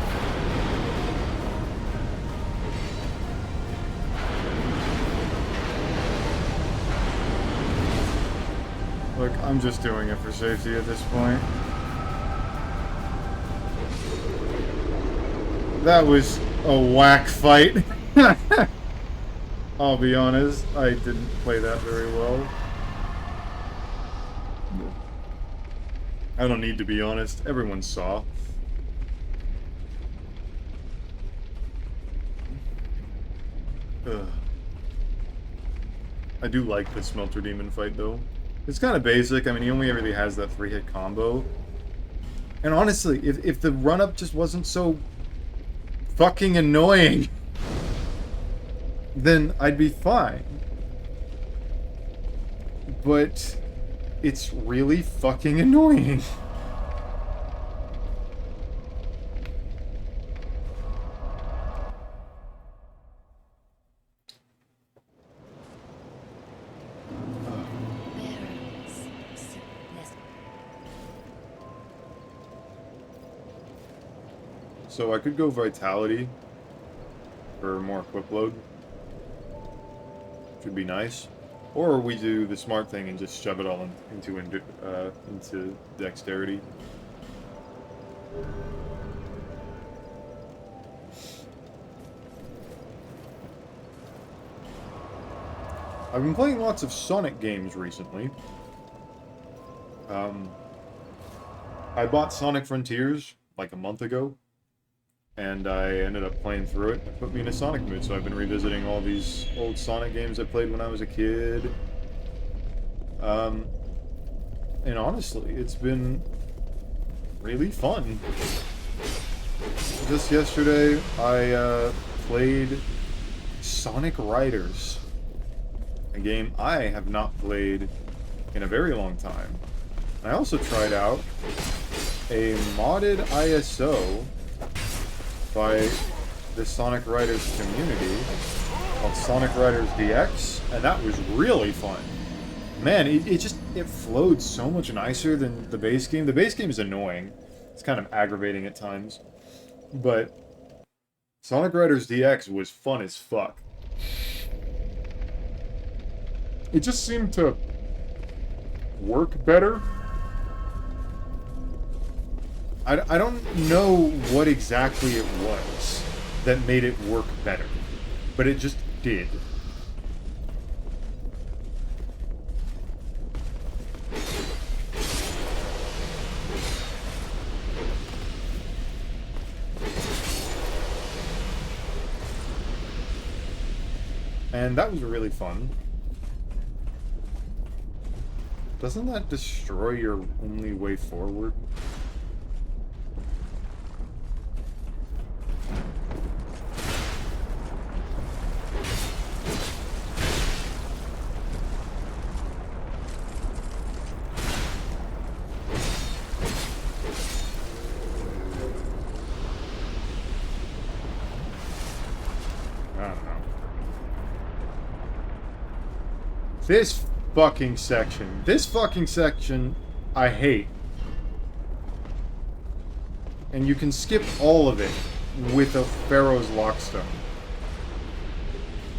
Look, I'm just doing it for safety at this point. That was a whack fight. I'll be honest, I didn't play that very well. I don't need to be honest. Everyone saw. Ugh. I do like the Smelter Demon fight, though. It's kind of basic. I mean, he only really has that 3-hit combo. And honestly, if the run-up just wasn't so fucking annoying, then I'd be fine. But... it's really fucking annoying. So I could go Vitality for more equip load. Should be nice. Or we do the smart thing and just shove it all into dexterity. I've been playing lots of Sonic games recently. I bought Sonic Frontiers like a month ago, and I ended up playing through it. It put me in a Sonic mood, so I've been revisiting all these old Sonic games I played when I was a kid. And honestly, it's been really fun. Just yesterday, I played Sonic Riders, a game I have not played in a very long time. I also tried out a modded ISO by the Sonic Riders community called Sonic Riders DX, and that was really fun. Man, it flowed so much nicer than the base game. The base game is annoying. It's kind of aggravating at times. But Sonic Riders DX was fun as fuck. It just seemed to work better. I don't know what exactly it was that made it work better, but it just did. And that was really fun. Doesn't that destroy your only way forward? I don't know. This fucking section, I hate. And you can skip all of it with a Pharaoh's Lockstone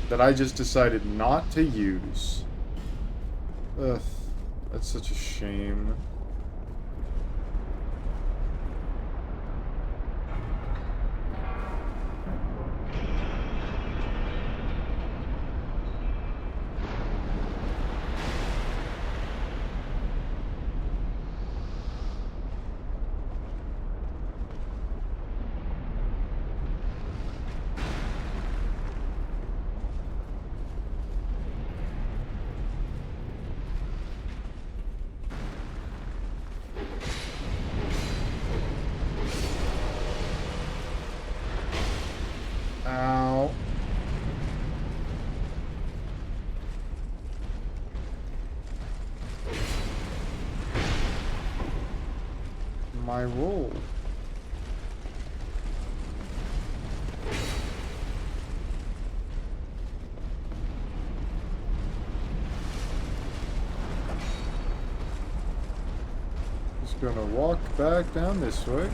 that I just decided not to use. Ugh, that's such a shame. Ow. My roll. Just gonna walk back down this way.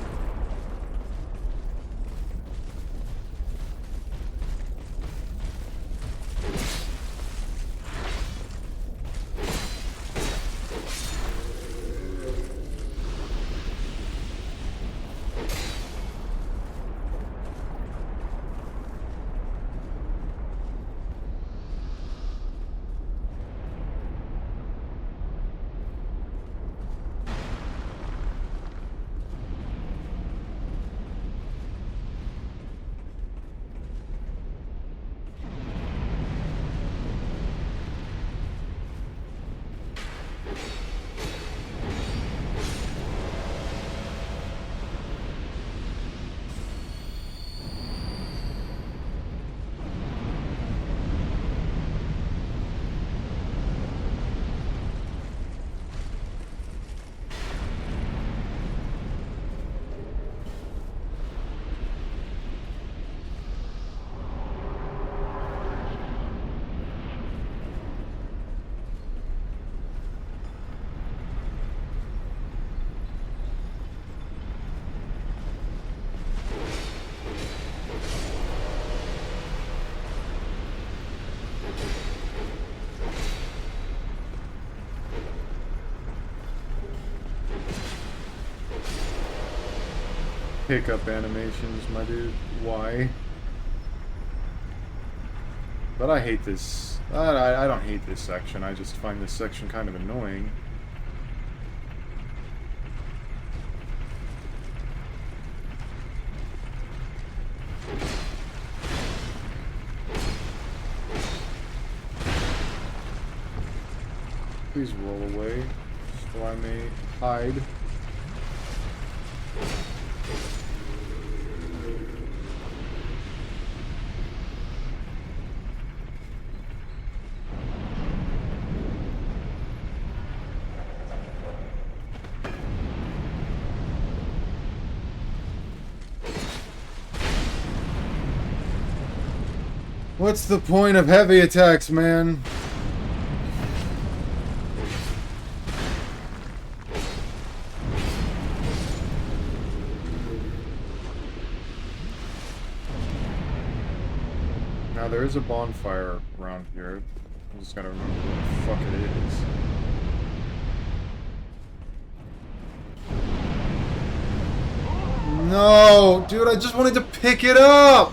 pickup animations, my dude. Why? But I hate this. I don't hate this section. I just find this section kind of annoying. Please roll away, so I may hide. What's the point of heavy attacks, man? Now there is a bonfire around here. I'm just gotta remember what the fuck it is. No, dude, I just wanted to pick it up.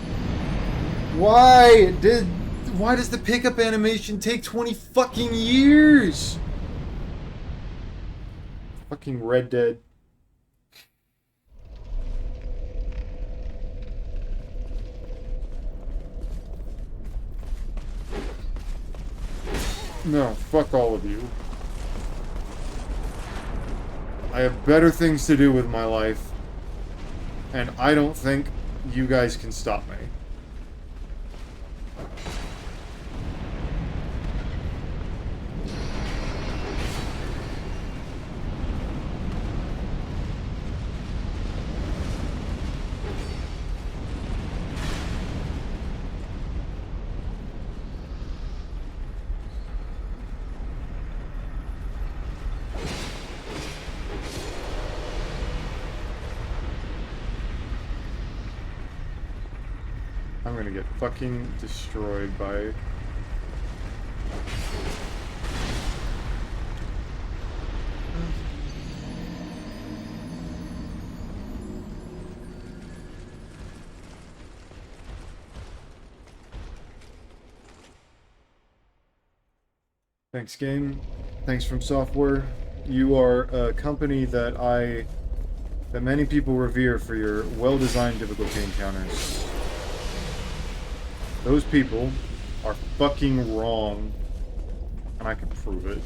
Why does the pickup animation take 20 fucking years? Fucking Red Dead. No, fuck all of you. I have better things to do with my life, and I don't think you guys can stop me. I'm gonna get fucking destroyed by... Thanks, game. Thanks from Software. You are a company that many people revere for your well-designed difficulty encounters. Those people are fucking wrong, and I can prove it.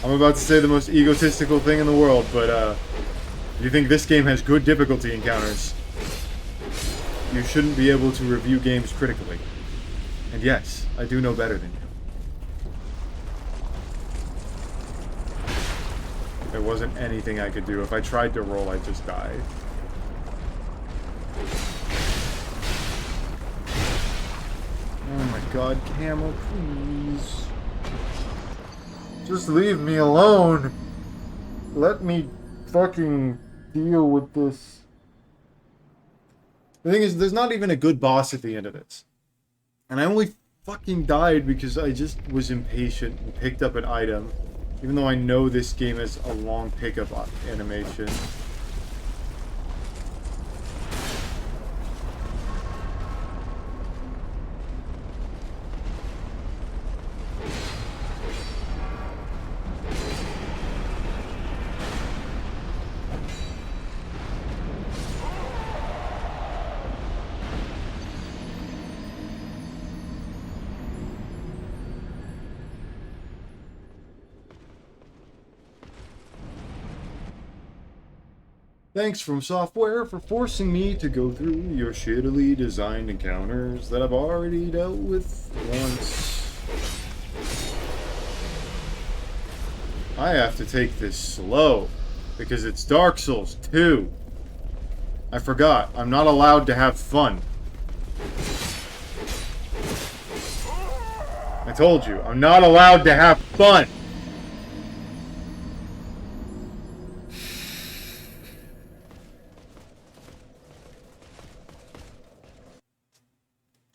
I'm about to say the most egotistical thing in the world, but you think this game has good difficulty encounters, you shouldn't be able to review games critically. And yes, I do know better than you. There wasn't anything I could do. If I tried to roll, I'd just die. Oh my god, Camel, please. Just leave me alone. Let me fucking deal with this. The thing is, there's not even a good boss at the end of this. And I only fucking died because I just was impatient and picked up an item. Even though I know this game has a long pickup animation. Thanks from Software for forcing me to go through your shittily designed encounters that I've already dealt with once. I have to take this slow, because it's Dark Souls 2. I forgot, I'm not allowed to have fun. I told you, I'm not allowed to have fun!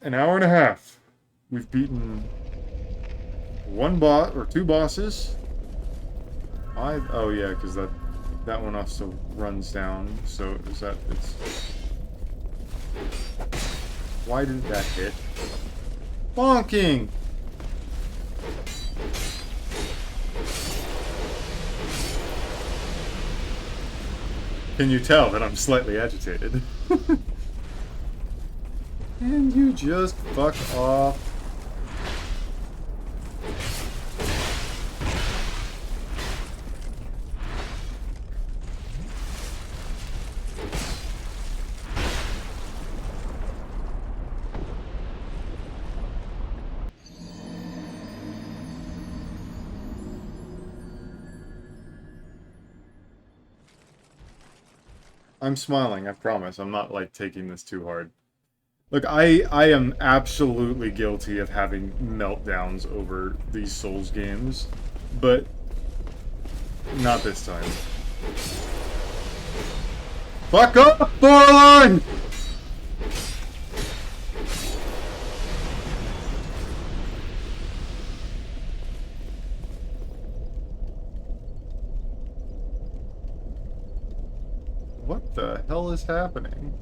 An hour and a half. We've beaten one boss, or two bosses. Oh yeah, because that That one also runs down, so is that... it's... Why didn't that hit? Bonking! Can you tell that I'm slightly agitated? And you just fuck off. I'm smiling, I promise. I'm not, like, taking this too hard. Look, I am absolutely guilty of having meltdowns over these Souls games, but not this time. Fuck up, Borderline! What the hell is happening?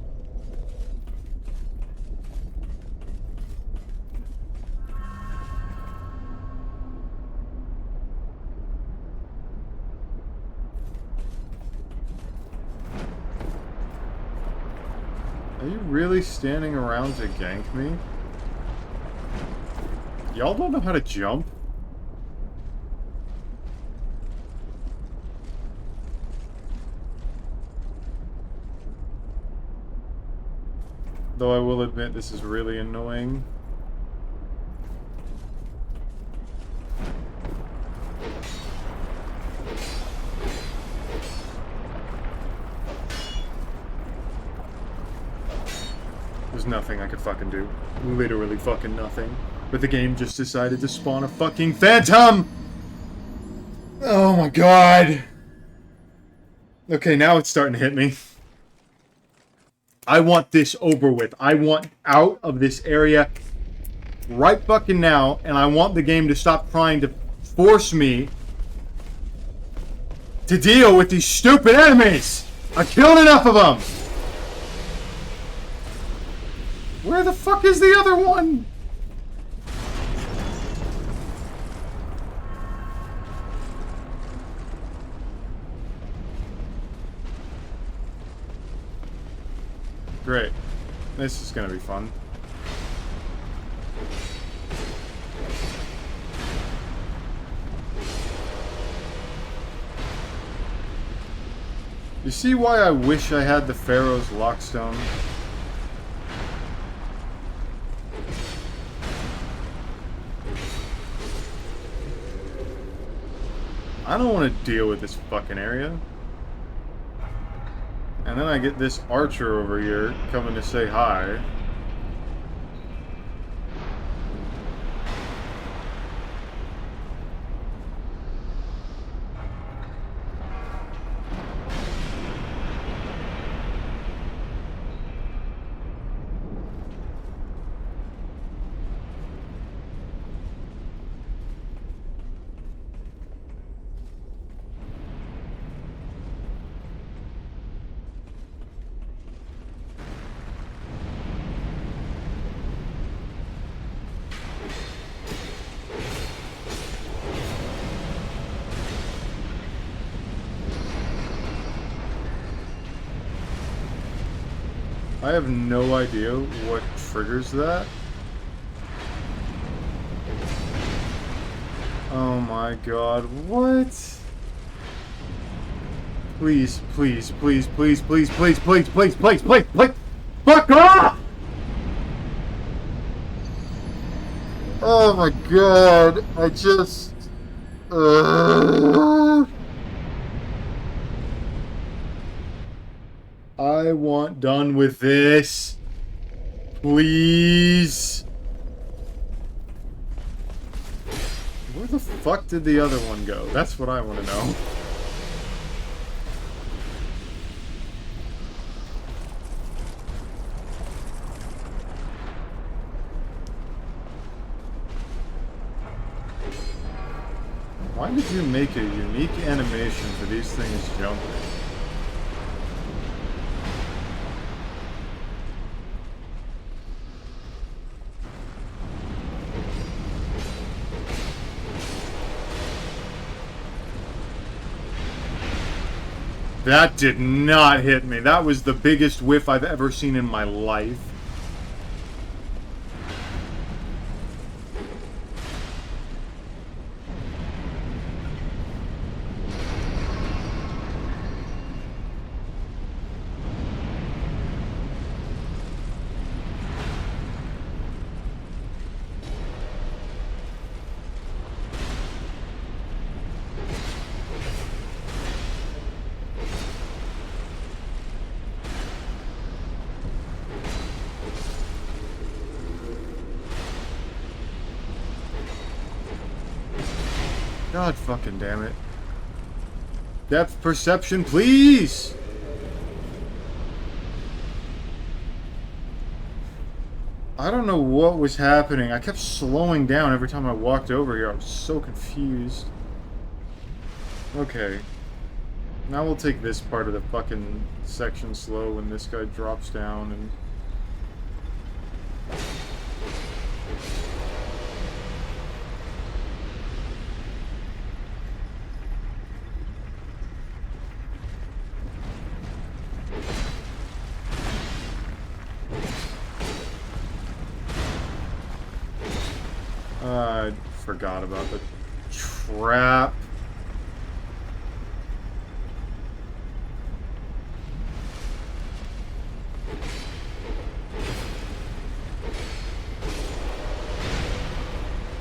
Are you really standing around to gank me? Y'all don't know how to jump? Though I will admit this is really annoying. There's nothing I could fucking do. Literally fucking nothing. But the game just decided to spawn a fucking phantom! Oh my god! Okay, now it's starting to hit me. I want this over with. I want out of this area right fucking now, and I want the game to stop trying to force me to deal with these stupid enemies! I killed enough of them! Where the fuck is the other one? Great. This is gonna be fun. You see why I wish I had the Pharaoh's Lockstone? I don't want to deal with this fucking area. And then I get this archer over here coming to say hi. I have no idea what triggers that. Oh my god, what? Please, please, please, please, please, please, please, please, please, please, please, fuck off! Oh my god, I just... I want done with this. Please. Where the fuck did the other one go? That's what I want to know. Why Why did you make a unique animation for these things jumping? That did not hit me. That was the biggest whiff I've ever seen in my life. God fucking damn it. Depth perception, please! I don't know what was happening. I kept slowing down every time I walked over here. I was so confused. Okay. Now we'll take this part of the fucking section slow when this guy drops down and... I forgot about the trap.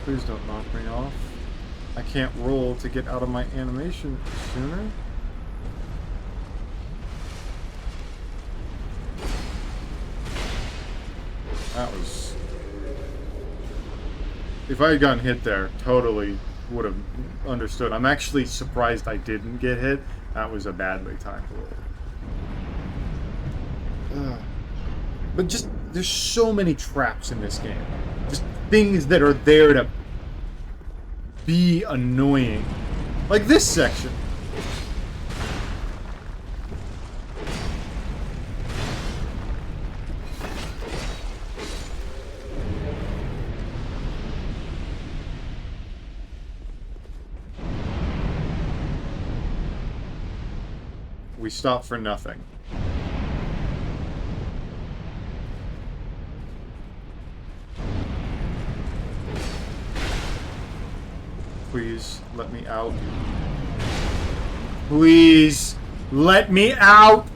Please don't knock me off. I can't roll to get out of my animation sooner. That was... If I had gotten hit there, totally would have understood. I'm actually surprised I didn't get hit. That was a badly timed roll. But just, there's so many traps in this game. Just things that are there to be annoying. Like this section. We stop for nothing. Please, let me out. Please, let me out!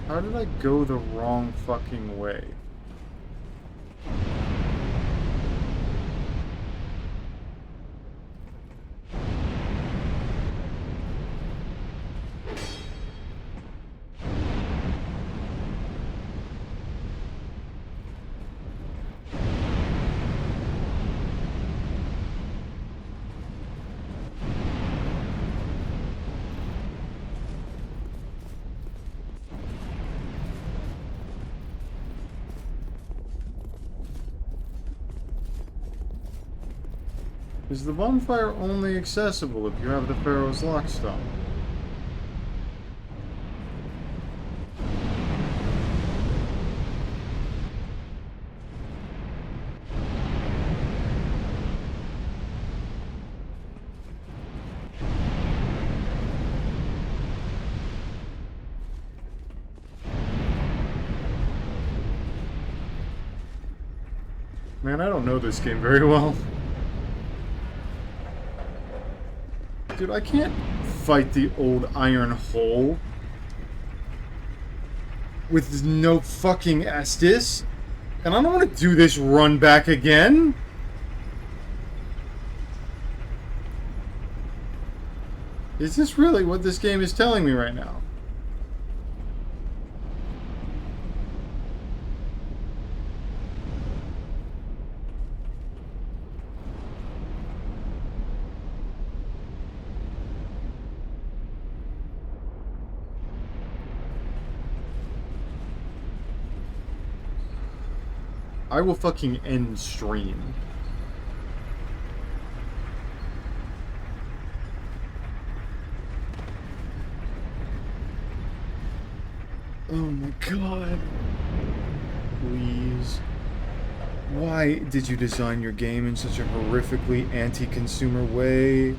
How did I go the wrong fucking way? Is the bonfire only accessible if you have the Pharaoh's Lockstone? Man, I don't know this game very well. Dude, I can't fight the old iron hole with no fucking Estus. And I don't want to do this run back again. Is this really what this game is telling me right now? I will fucking end stream. Oh my god. Please. Why did you design your game in such a horrifically anti-consumer way?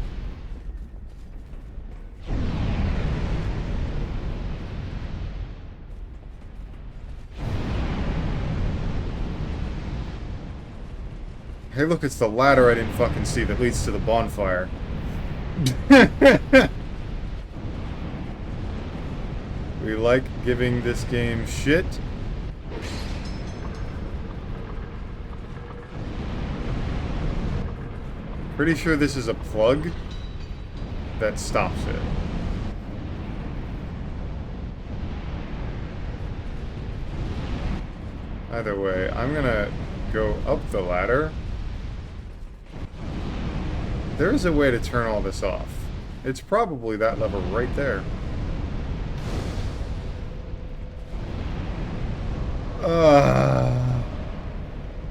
Hey look, it's the ladder I didn't fucking see that leads to the bonfire. We like giving this game shit. Pretty sure this is a plug that stops it. Either way, I'm gonna go up the ladder. There is a way to turn all this off. It's probably that lever right there.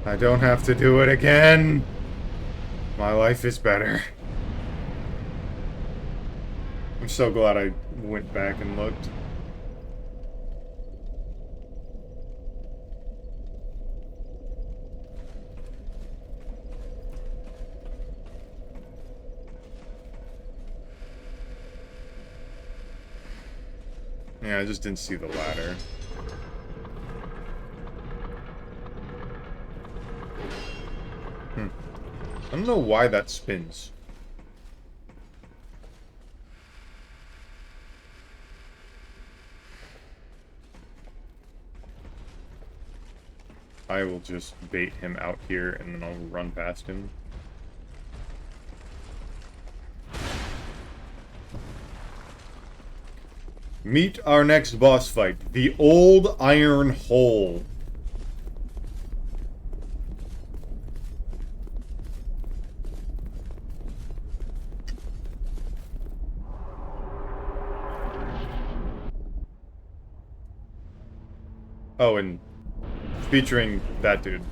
I don't have to do it again. My life is better. I'm so glad I went back and looked. Yeah, I just didn't see the ladder. I don't know why that spins. I will just bait him out here and then I'll run past him. Meet our next boss fight, the Old Iron Hole. Oh, and featuring that dude.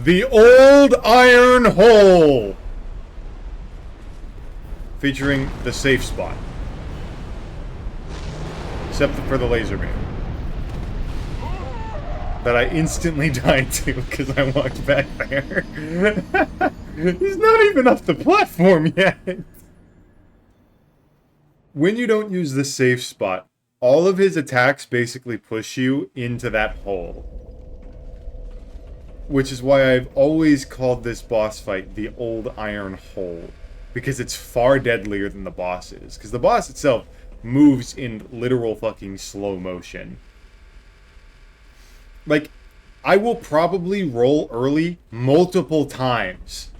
The Old Iron Hole! Featuring the safe spot. Except for the laser beam. That I instantly died to because I walked back there. He's not even off the platform yet. When you don't use the safe spot, all of his attacks basically push you into that hole. Which is why I've always called this boss fight the Old Iron Hole. Because it's far deadlier than the boss is. Because the boss itself moves in literal fucking slow motion. Like, I will probably roll early multiple times.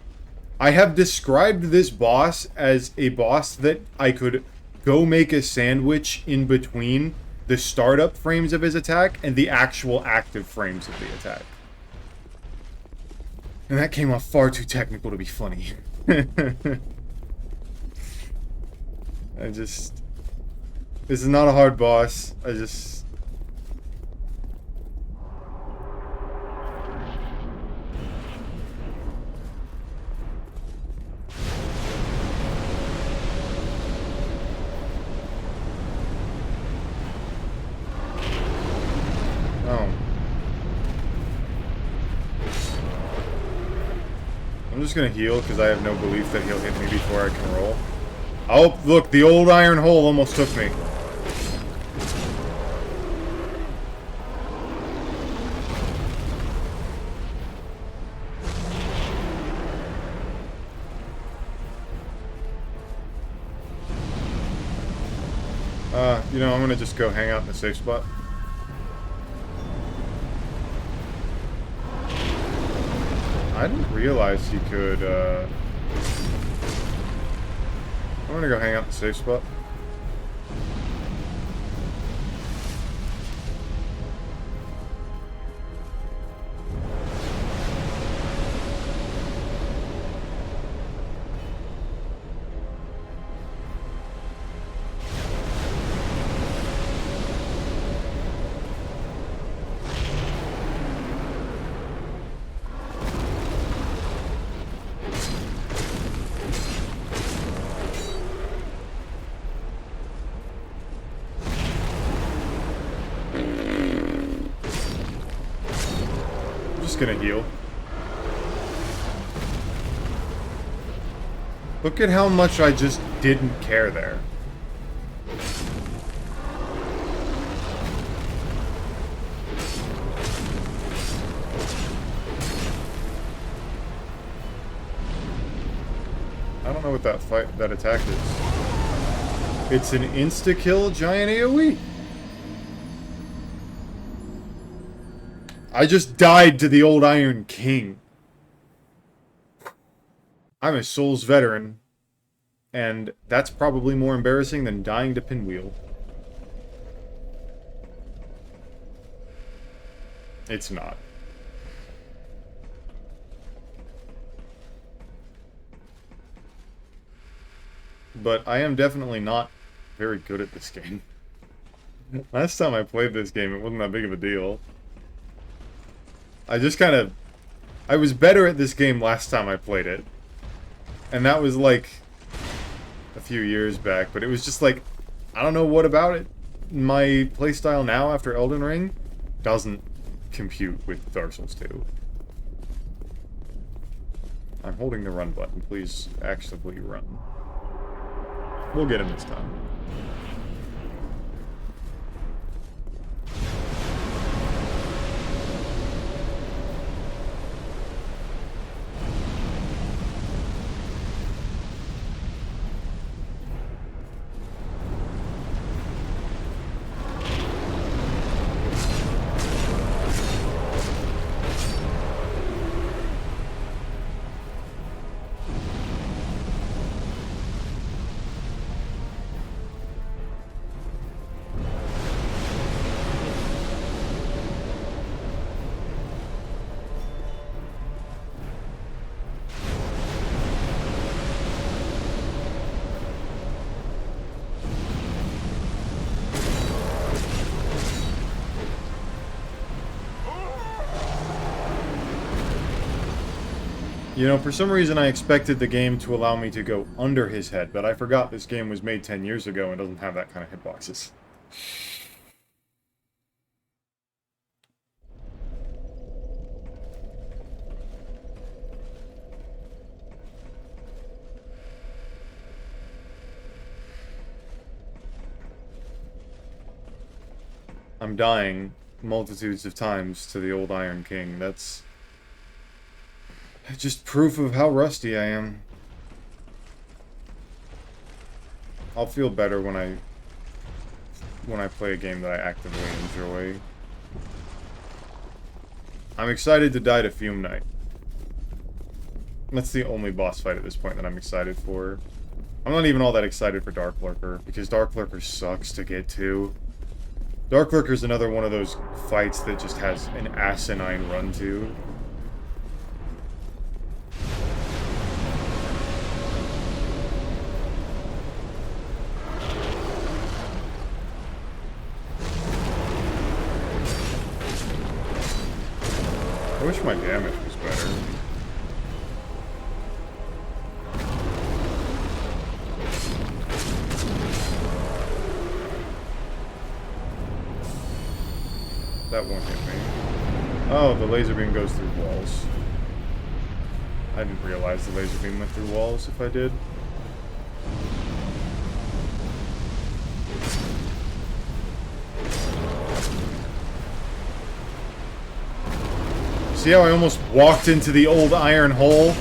I have described this boss as a boss that I could go make a sandwich in between the startup frames of his attack and the actual active frames of the attack. And that came off far too technical to be funny. This is not a hard boss. I'm just gonna heal because I have no belief that he'll hit me before I can roll. Oh, look, the Old Iron Hole almost took me. You know, I'm gonna just go hang out in the safe spot. I didn't realize he could, I'm gonna go hang out in the safe spot. just gonna heal. Look at how much I just didn't care there. I don't know what that attack is. It's an insta-kill giant AoE. I just died to the old Iron King. I'm a Souls veteran, and that's probably more embarrassing than dying to Pinwheel. It's not. But I am definitely not very good at this game. Last time I played this game, it wasn't that big of a deal. I just kind of... I was better at this game last time I played it. And that was like a few years back, but it was just like, I don't know what about it. My playstyle now after Elden Ring doesn't compute with Dark Souls 2. I'm holding the run button. Please actively run. We'll get him this time. You know, for some reason I expected the game to allow me to go under his head, but I forgot this game was made 10 years ago and doesn't have that kind of hitboxes. I'm dying multitudes of times to the old Iron King. That's just proof of how rusty I am. I'll feel better when I play a game that I actively enjoy. I'm excited to die to Fume Knight. That's the only boss fight at this point that I'm excited for. I'm not even all that excited for Dark Lurker, because Dark Lurker sucks to get to. Dark Lurker is another one of those fights that just has an asinine run to. I wish my damage was better. That won't hit me. Oh, the laser beam goes through walls. I didn't realize the laser beam went through walls if I did. See how I almost walked into the old iron hole?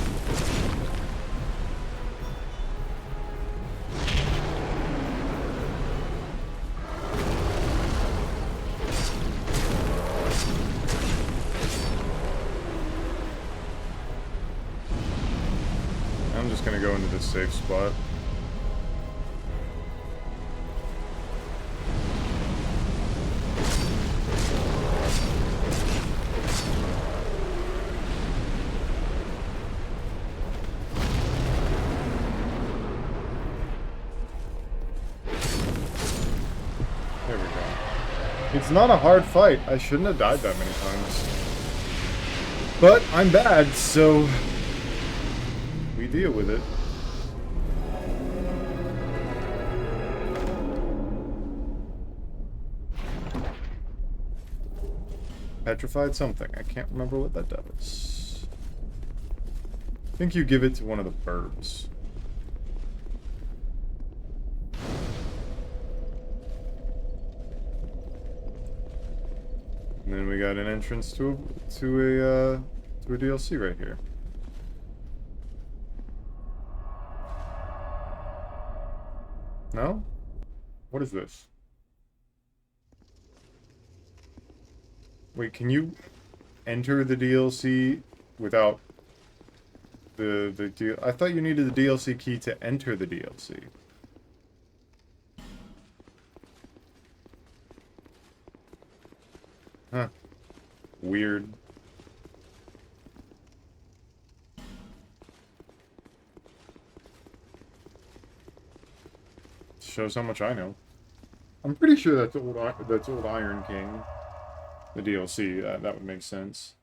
I'm just gonna go into this safe spot. There we go. It's not a hard fight. I shouldn't have died that many times. But I'm bad, so we deal with it. Petrified something. I can't remember what that does. I think you give it to one of the birds. And then we got an entrance to a DLC right here. No? What is this? Wait, can you enter the DLC without the deal? I thought you needed the DLC key to enter the DLC. Huh. Weird. Shows how much I know. I'm pretty sure that's old Iron King. The DLC, that would make sense.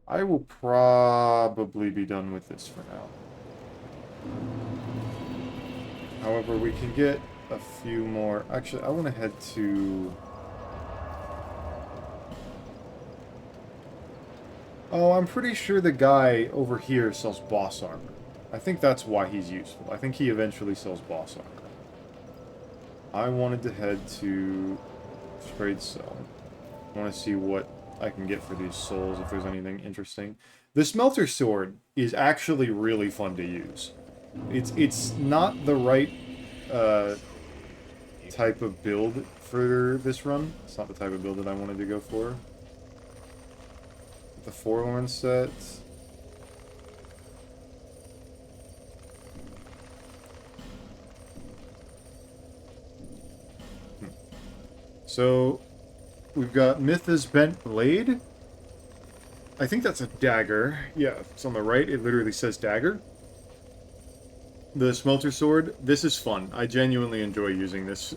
I will probably be done with this for now. However, we can get a few more. Actually, I want to head to... Oh, I'm pretty sure the guy over here sells boss armor. I think that's why he's useful. I think he eventually sells boss armor. I wanted to head to trade cell. I want to see what I can get for these souls, if there's anything interesting. The smelter sword is actually really fun to use. It's not the right type of build for this run. It's not the type of build that I wanted to go for. The forlorn set. So we've got Mytha's Bent Blade. I think that's a dagger. Yeah, it's on the right. It literally says dagger. The Smelter Sword. This is fun. I genuinely enjoy using this.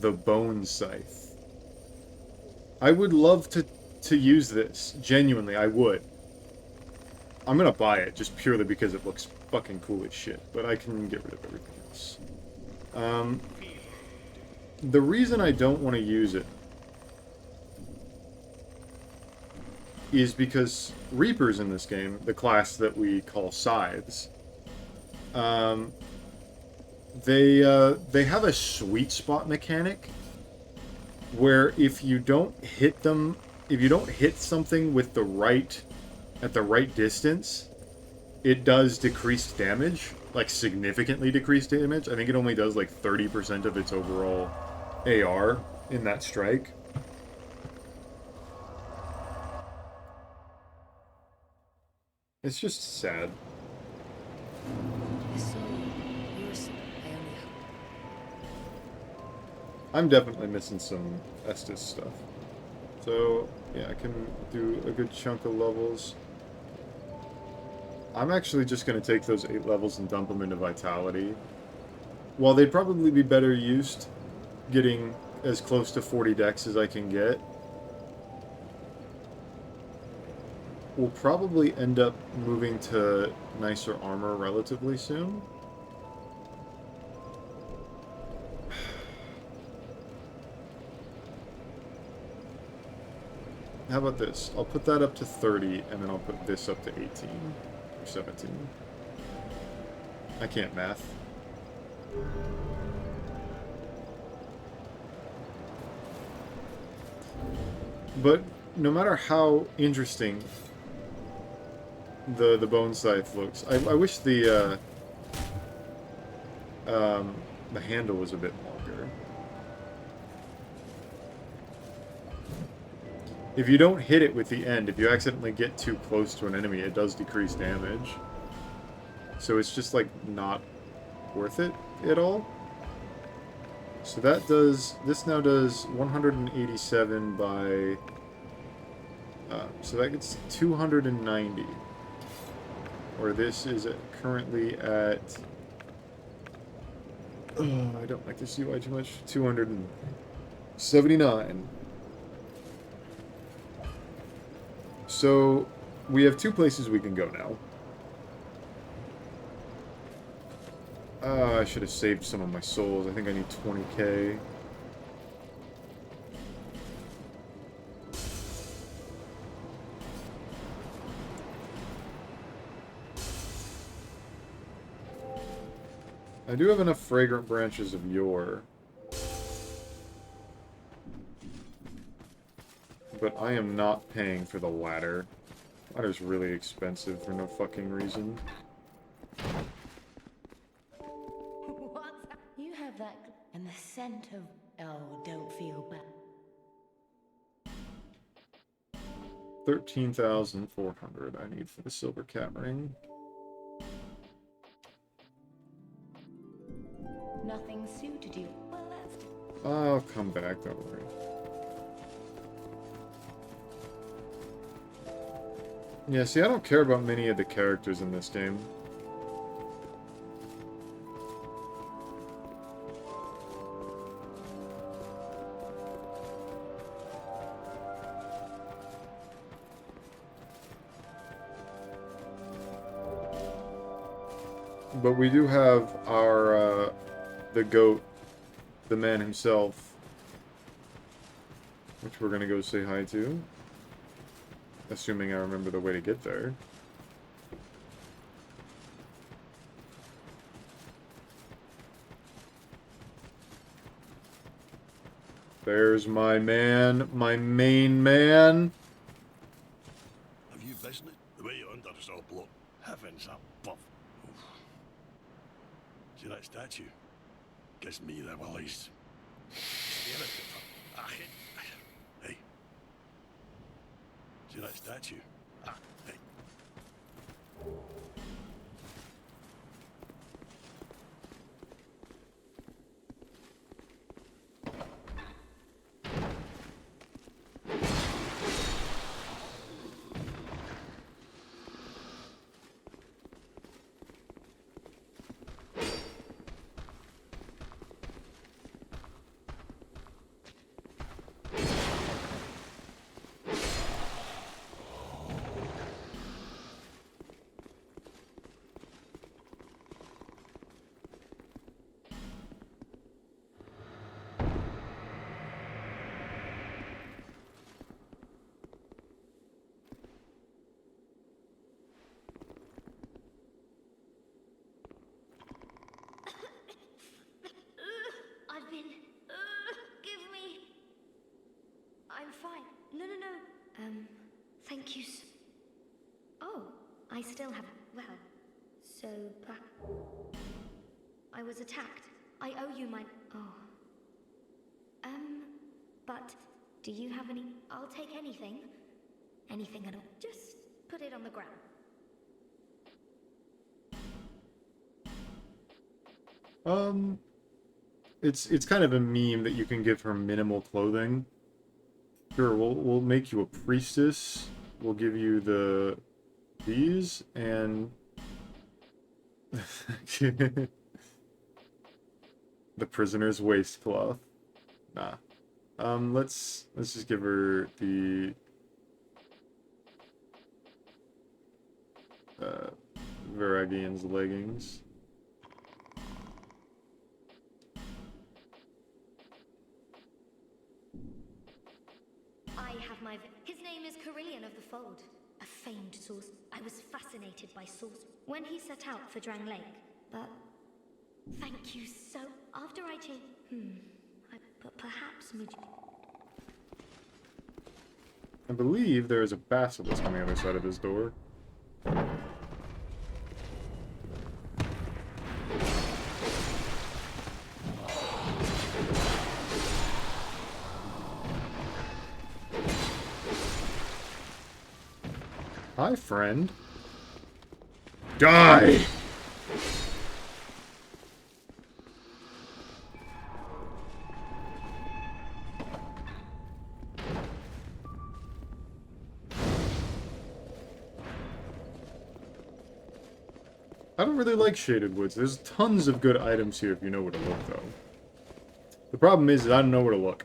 The Bone Scythe. I would love to use this. Genuinely, I would. I'm gonna buy it just purely because it looks fucking cool as shit. But I can get rid of everything else. The reason I don't want to use it is because Reapers in this game, the class that we call Scythes, they have a sweet spot mechanic where if you don't hit them, if you don't hit something with the right, at the right distance, it does decreased damage, like significantly decreased damage. I think it only does like 30% of its overall AR in that strike. It's just sad. I'm definitely missing some Estus stuff. So, yeah, I can do a good chunk of levels. I'm actually just going to take those 8 levels and dump them into Vitality. While they'd probably be better used getting as close to 40 decks as I can get, we'll probably end up moving to nicer armor relatively soon. How about this? I'll put that up to 30, and then I'll put this up to 18. Or 17. I can't math. But no matter how interesting the Bone Scythe looks, I wish the handle was a bit longer. If you don't hit it with the end, if you accidentally get too close to an enemy, it does decrease damage. So it's just, like, not worth it at all. So that does... This now does 187 by... so that gets 290. Where this is currently at... I don't like this UI too much. 200 and... 79. So, we have two places we can go now. I should have saved some of my souls. I think I need 20k. I do have enough fragrant branches of yore. But I am not paying for the ladder. Ladder's really expensive for no fucking reason. What? You have that and the scent of... Oh, don't feel bad. 13,400 I need for the silver cat ring. Nothing suited you. Well, that's... I'll come back, don't worry. Yeah, see, I don't care about many of the characters in this game. But we do have our, the goat, the man himself, which we're gonna go say hi to. Assuming I remember the way to get there. There's my man, my main man. Have you business? The way you're under is all blocked. Heavens, that buff. See that statue? Gives me the willies. Stare at it for a hit. Hey. See that statue? Hey. I've been... give me... I'm fine. No. Thank you Oh, I still have... Well, so... I was attacked. I owe you my... Oh. But... Do you have any... I'll take anything. Anything at all. Just put it on the ground. It's kind of a meme that you can give her minimal clothing. Sure, we'll make you a priestess. We'll give you these and the prisoner's waistcloth. Nah. Let's just give her the Varagian's leggings. His name is Carillion of the Fold, a famed source. I was fascinated by source when he set out for Drang Lake, but thank you so... After I changed... But perhaps I believe there is a basilisk on the other side of this door. Hi, friend. Die! I don't really like Shaded Woods. There's tons of good items here if you know where to look, though. The problem is I don't know where to look.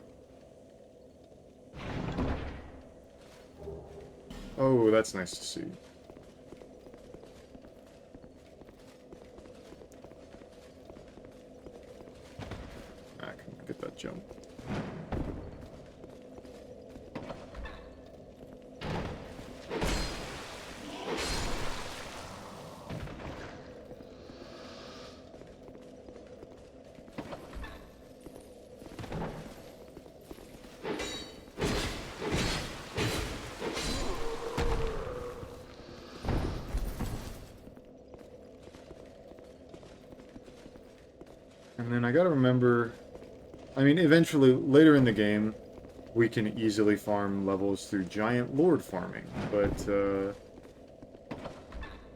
Oh, that's nice to see. Ah, come on, get that jump. And then I gotta remember... I mean, eventually, later in the game, we can easily farm levels through giant lord farming, but,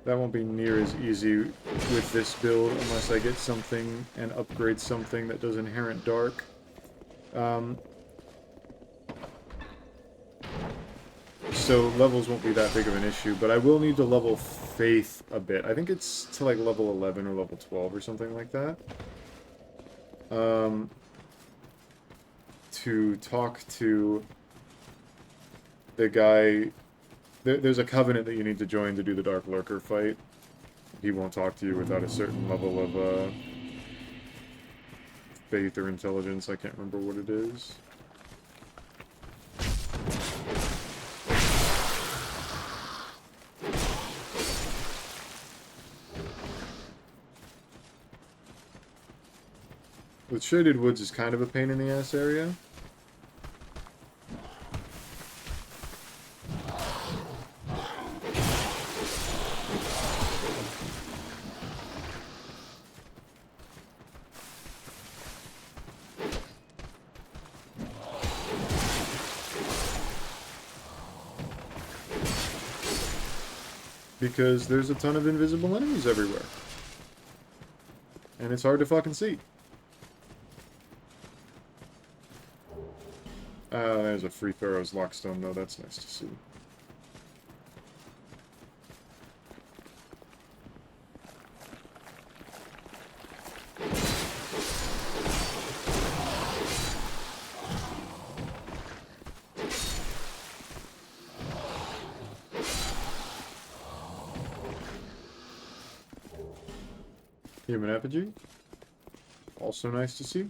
that won't be near as easy with this build unless I get something and upgrade something that does inherent dark. So levels won't be that big of an issue, but I will need to level Faith a bit. I think it's to like level 11 or level 12 or something like that. To talk to the guy... There's a covenant that you need to join to do the Dark Lurker fight. He won't talk to you without a certain level of, faith or intelligence. I can't remember what it is. With Shaded Woods is kind of a pain in the ass area. Because there's a ton of invisible enemies everywhere. And it's hard to fucking see. There's a free Pharaoh's Lockstone, though. That's nice to see. Human effigy. Also nice to see.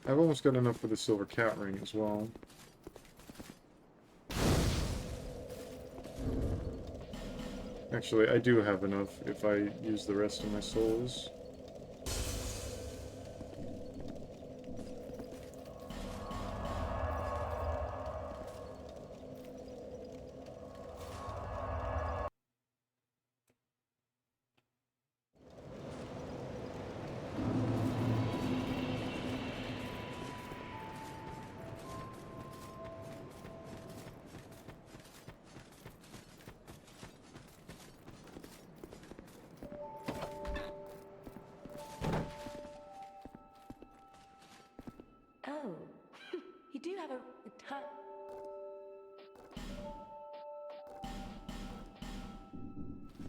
I've almost got enough for the silver cat ring as well. Actually, I do have enough if I use the rest of my souls. Oh, you do have a ton.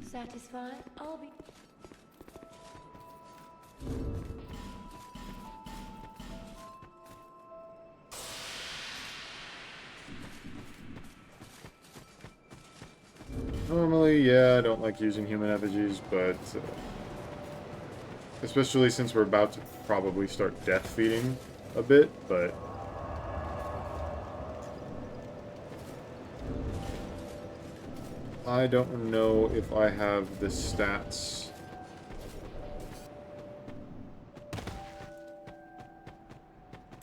Satisfied? I'll be. Normally, yeah, I don't like using human effigies, but... especially since we're about to probably start death feeding a bit, but... I don't know if I have the stats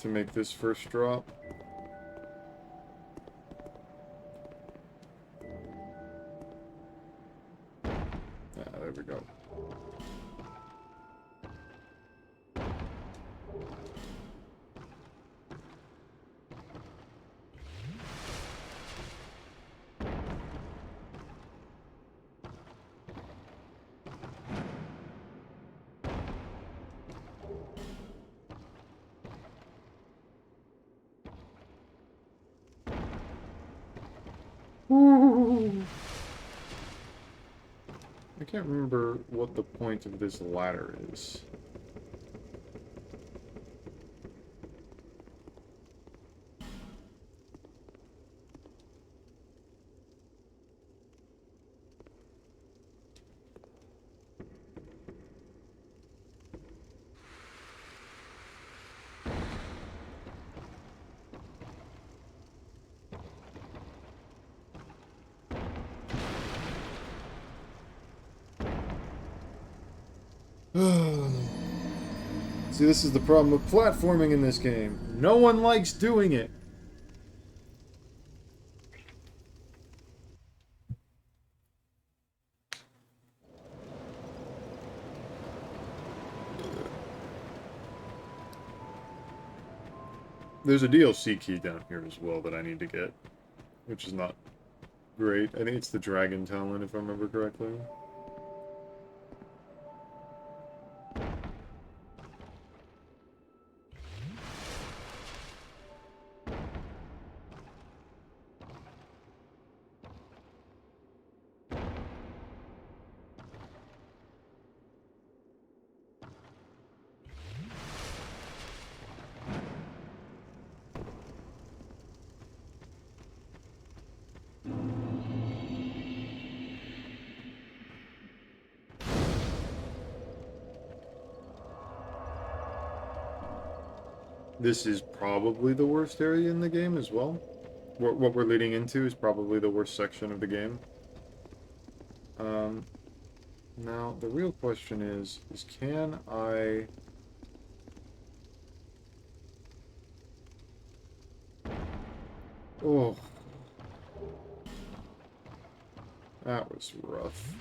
to make this first drop. There we go. I can't remember what the point of this ladder is. See, this is the problem with platforming in this game. No one likes doing it. There's a DLC key down here as well that I need to get, which is not great. I think it's the Dragon Talon, if I remember correctly. This is probably the worst area in the game as well. What we're leading into is probably the worst section of the game. Now, the real question is can I... Oh. That was rough.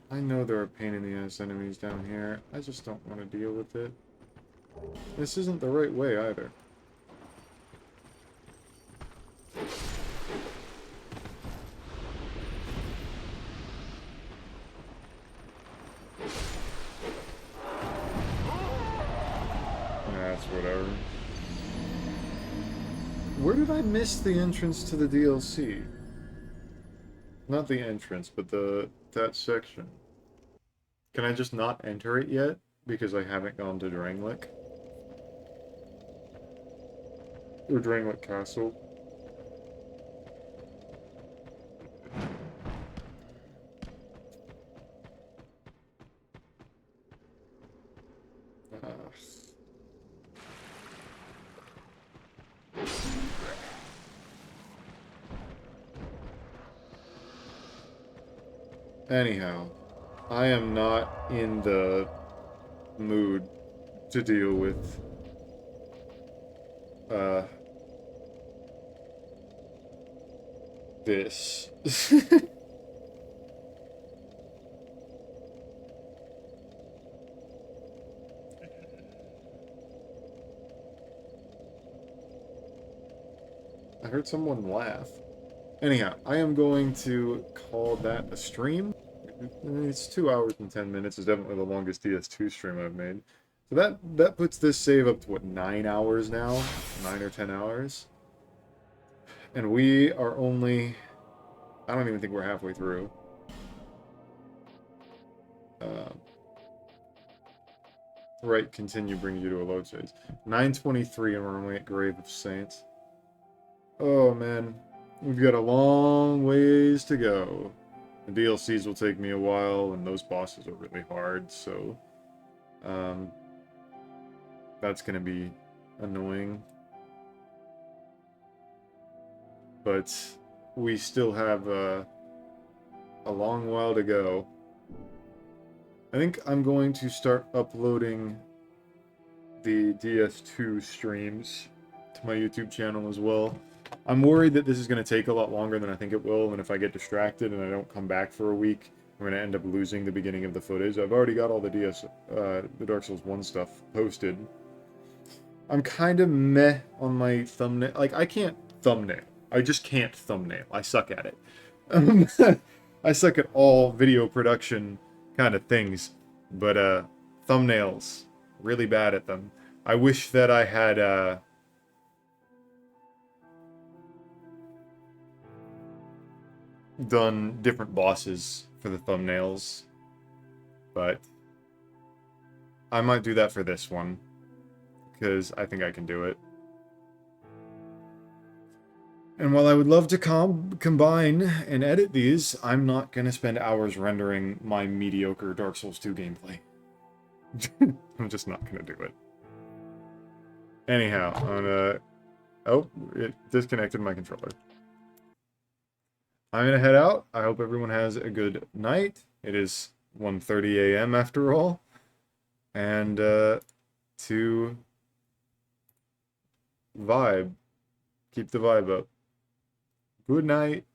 I know there are pain in the ass enemies down here. I just don't want to deal with it. This isn't the right way either. That's whatever. Where did I miss the entrance to the DLC? Not the entrance, but that section. Can I just not enter it yet? Because I haven't gone to Drangleic? Or Drangleic Castle. Anyhow, I am not in the mood to deal with this. I heard someone laugh. Anyhow, I am going to call that a stream. It's 2 hours and 10 minutes. It's definitely the longest DS2 stream I've made. So that puts this save up to, what, 9 hours now? 9 or 10 hours? And we are only... I don't even think we're halfway through. Right, continue brings you to a load phase. 9:23 and we're only at Grave of Saints. Oh, man. We've got a long ways to go. The DLCs will take me a while, and those bosses are really hard, so... that's gonna be annoying. But we still have a long while to go. I think I'm going to start uploading the DS2 streams to my YouTube channel as well. I'm worried that this is going to take a lot longer than I think it will, and if I get distracted and I don't come back for a week, I'm going to end up losing the beginning of the footage. I've already got all the the Dark Souls 1 stuff posted. I'm kind of meh on my thumbnail. Like, I can't thumbnail. I just can't thumbnail. I suck at it. I suck at all video production kind of things, but thumbnails, really bad at them. I wish that I had done different bosses for the thumbnails, but I might do that for this one, because I think I can do it. And while I would love to combine and edit these, I'm not going to spend hours rendering my mediocre Dark Souls 2 gameplay. I'm just not going to do it. Anyhow, I'm gonna... Oh, it disconnected my controller. I'm gonna head out. I hope everyone has a good night. It is 1:30 a.m. after all. And, to vibe. Keep the vibe up. Good night.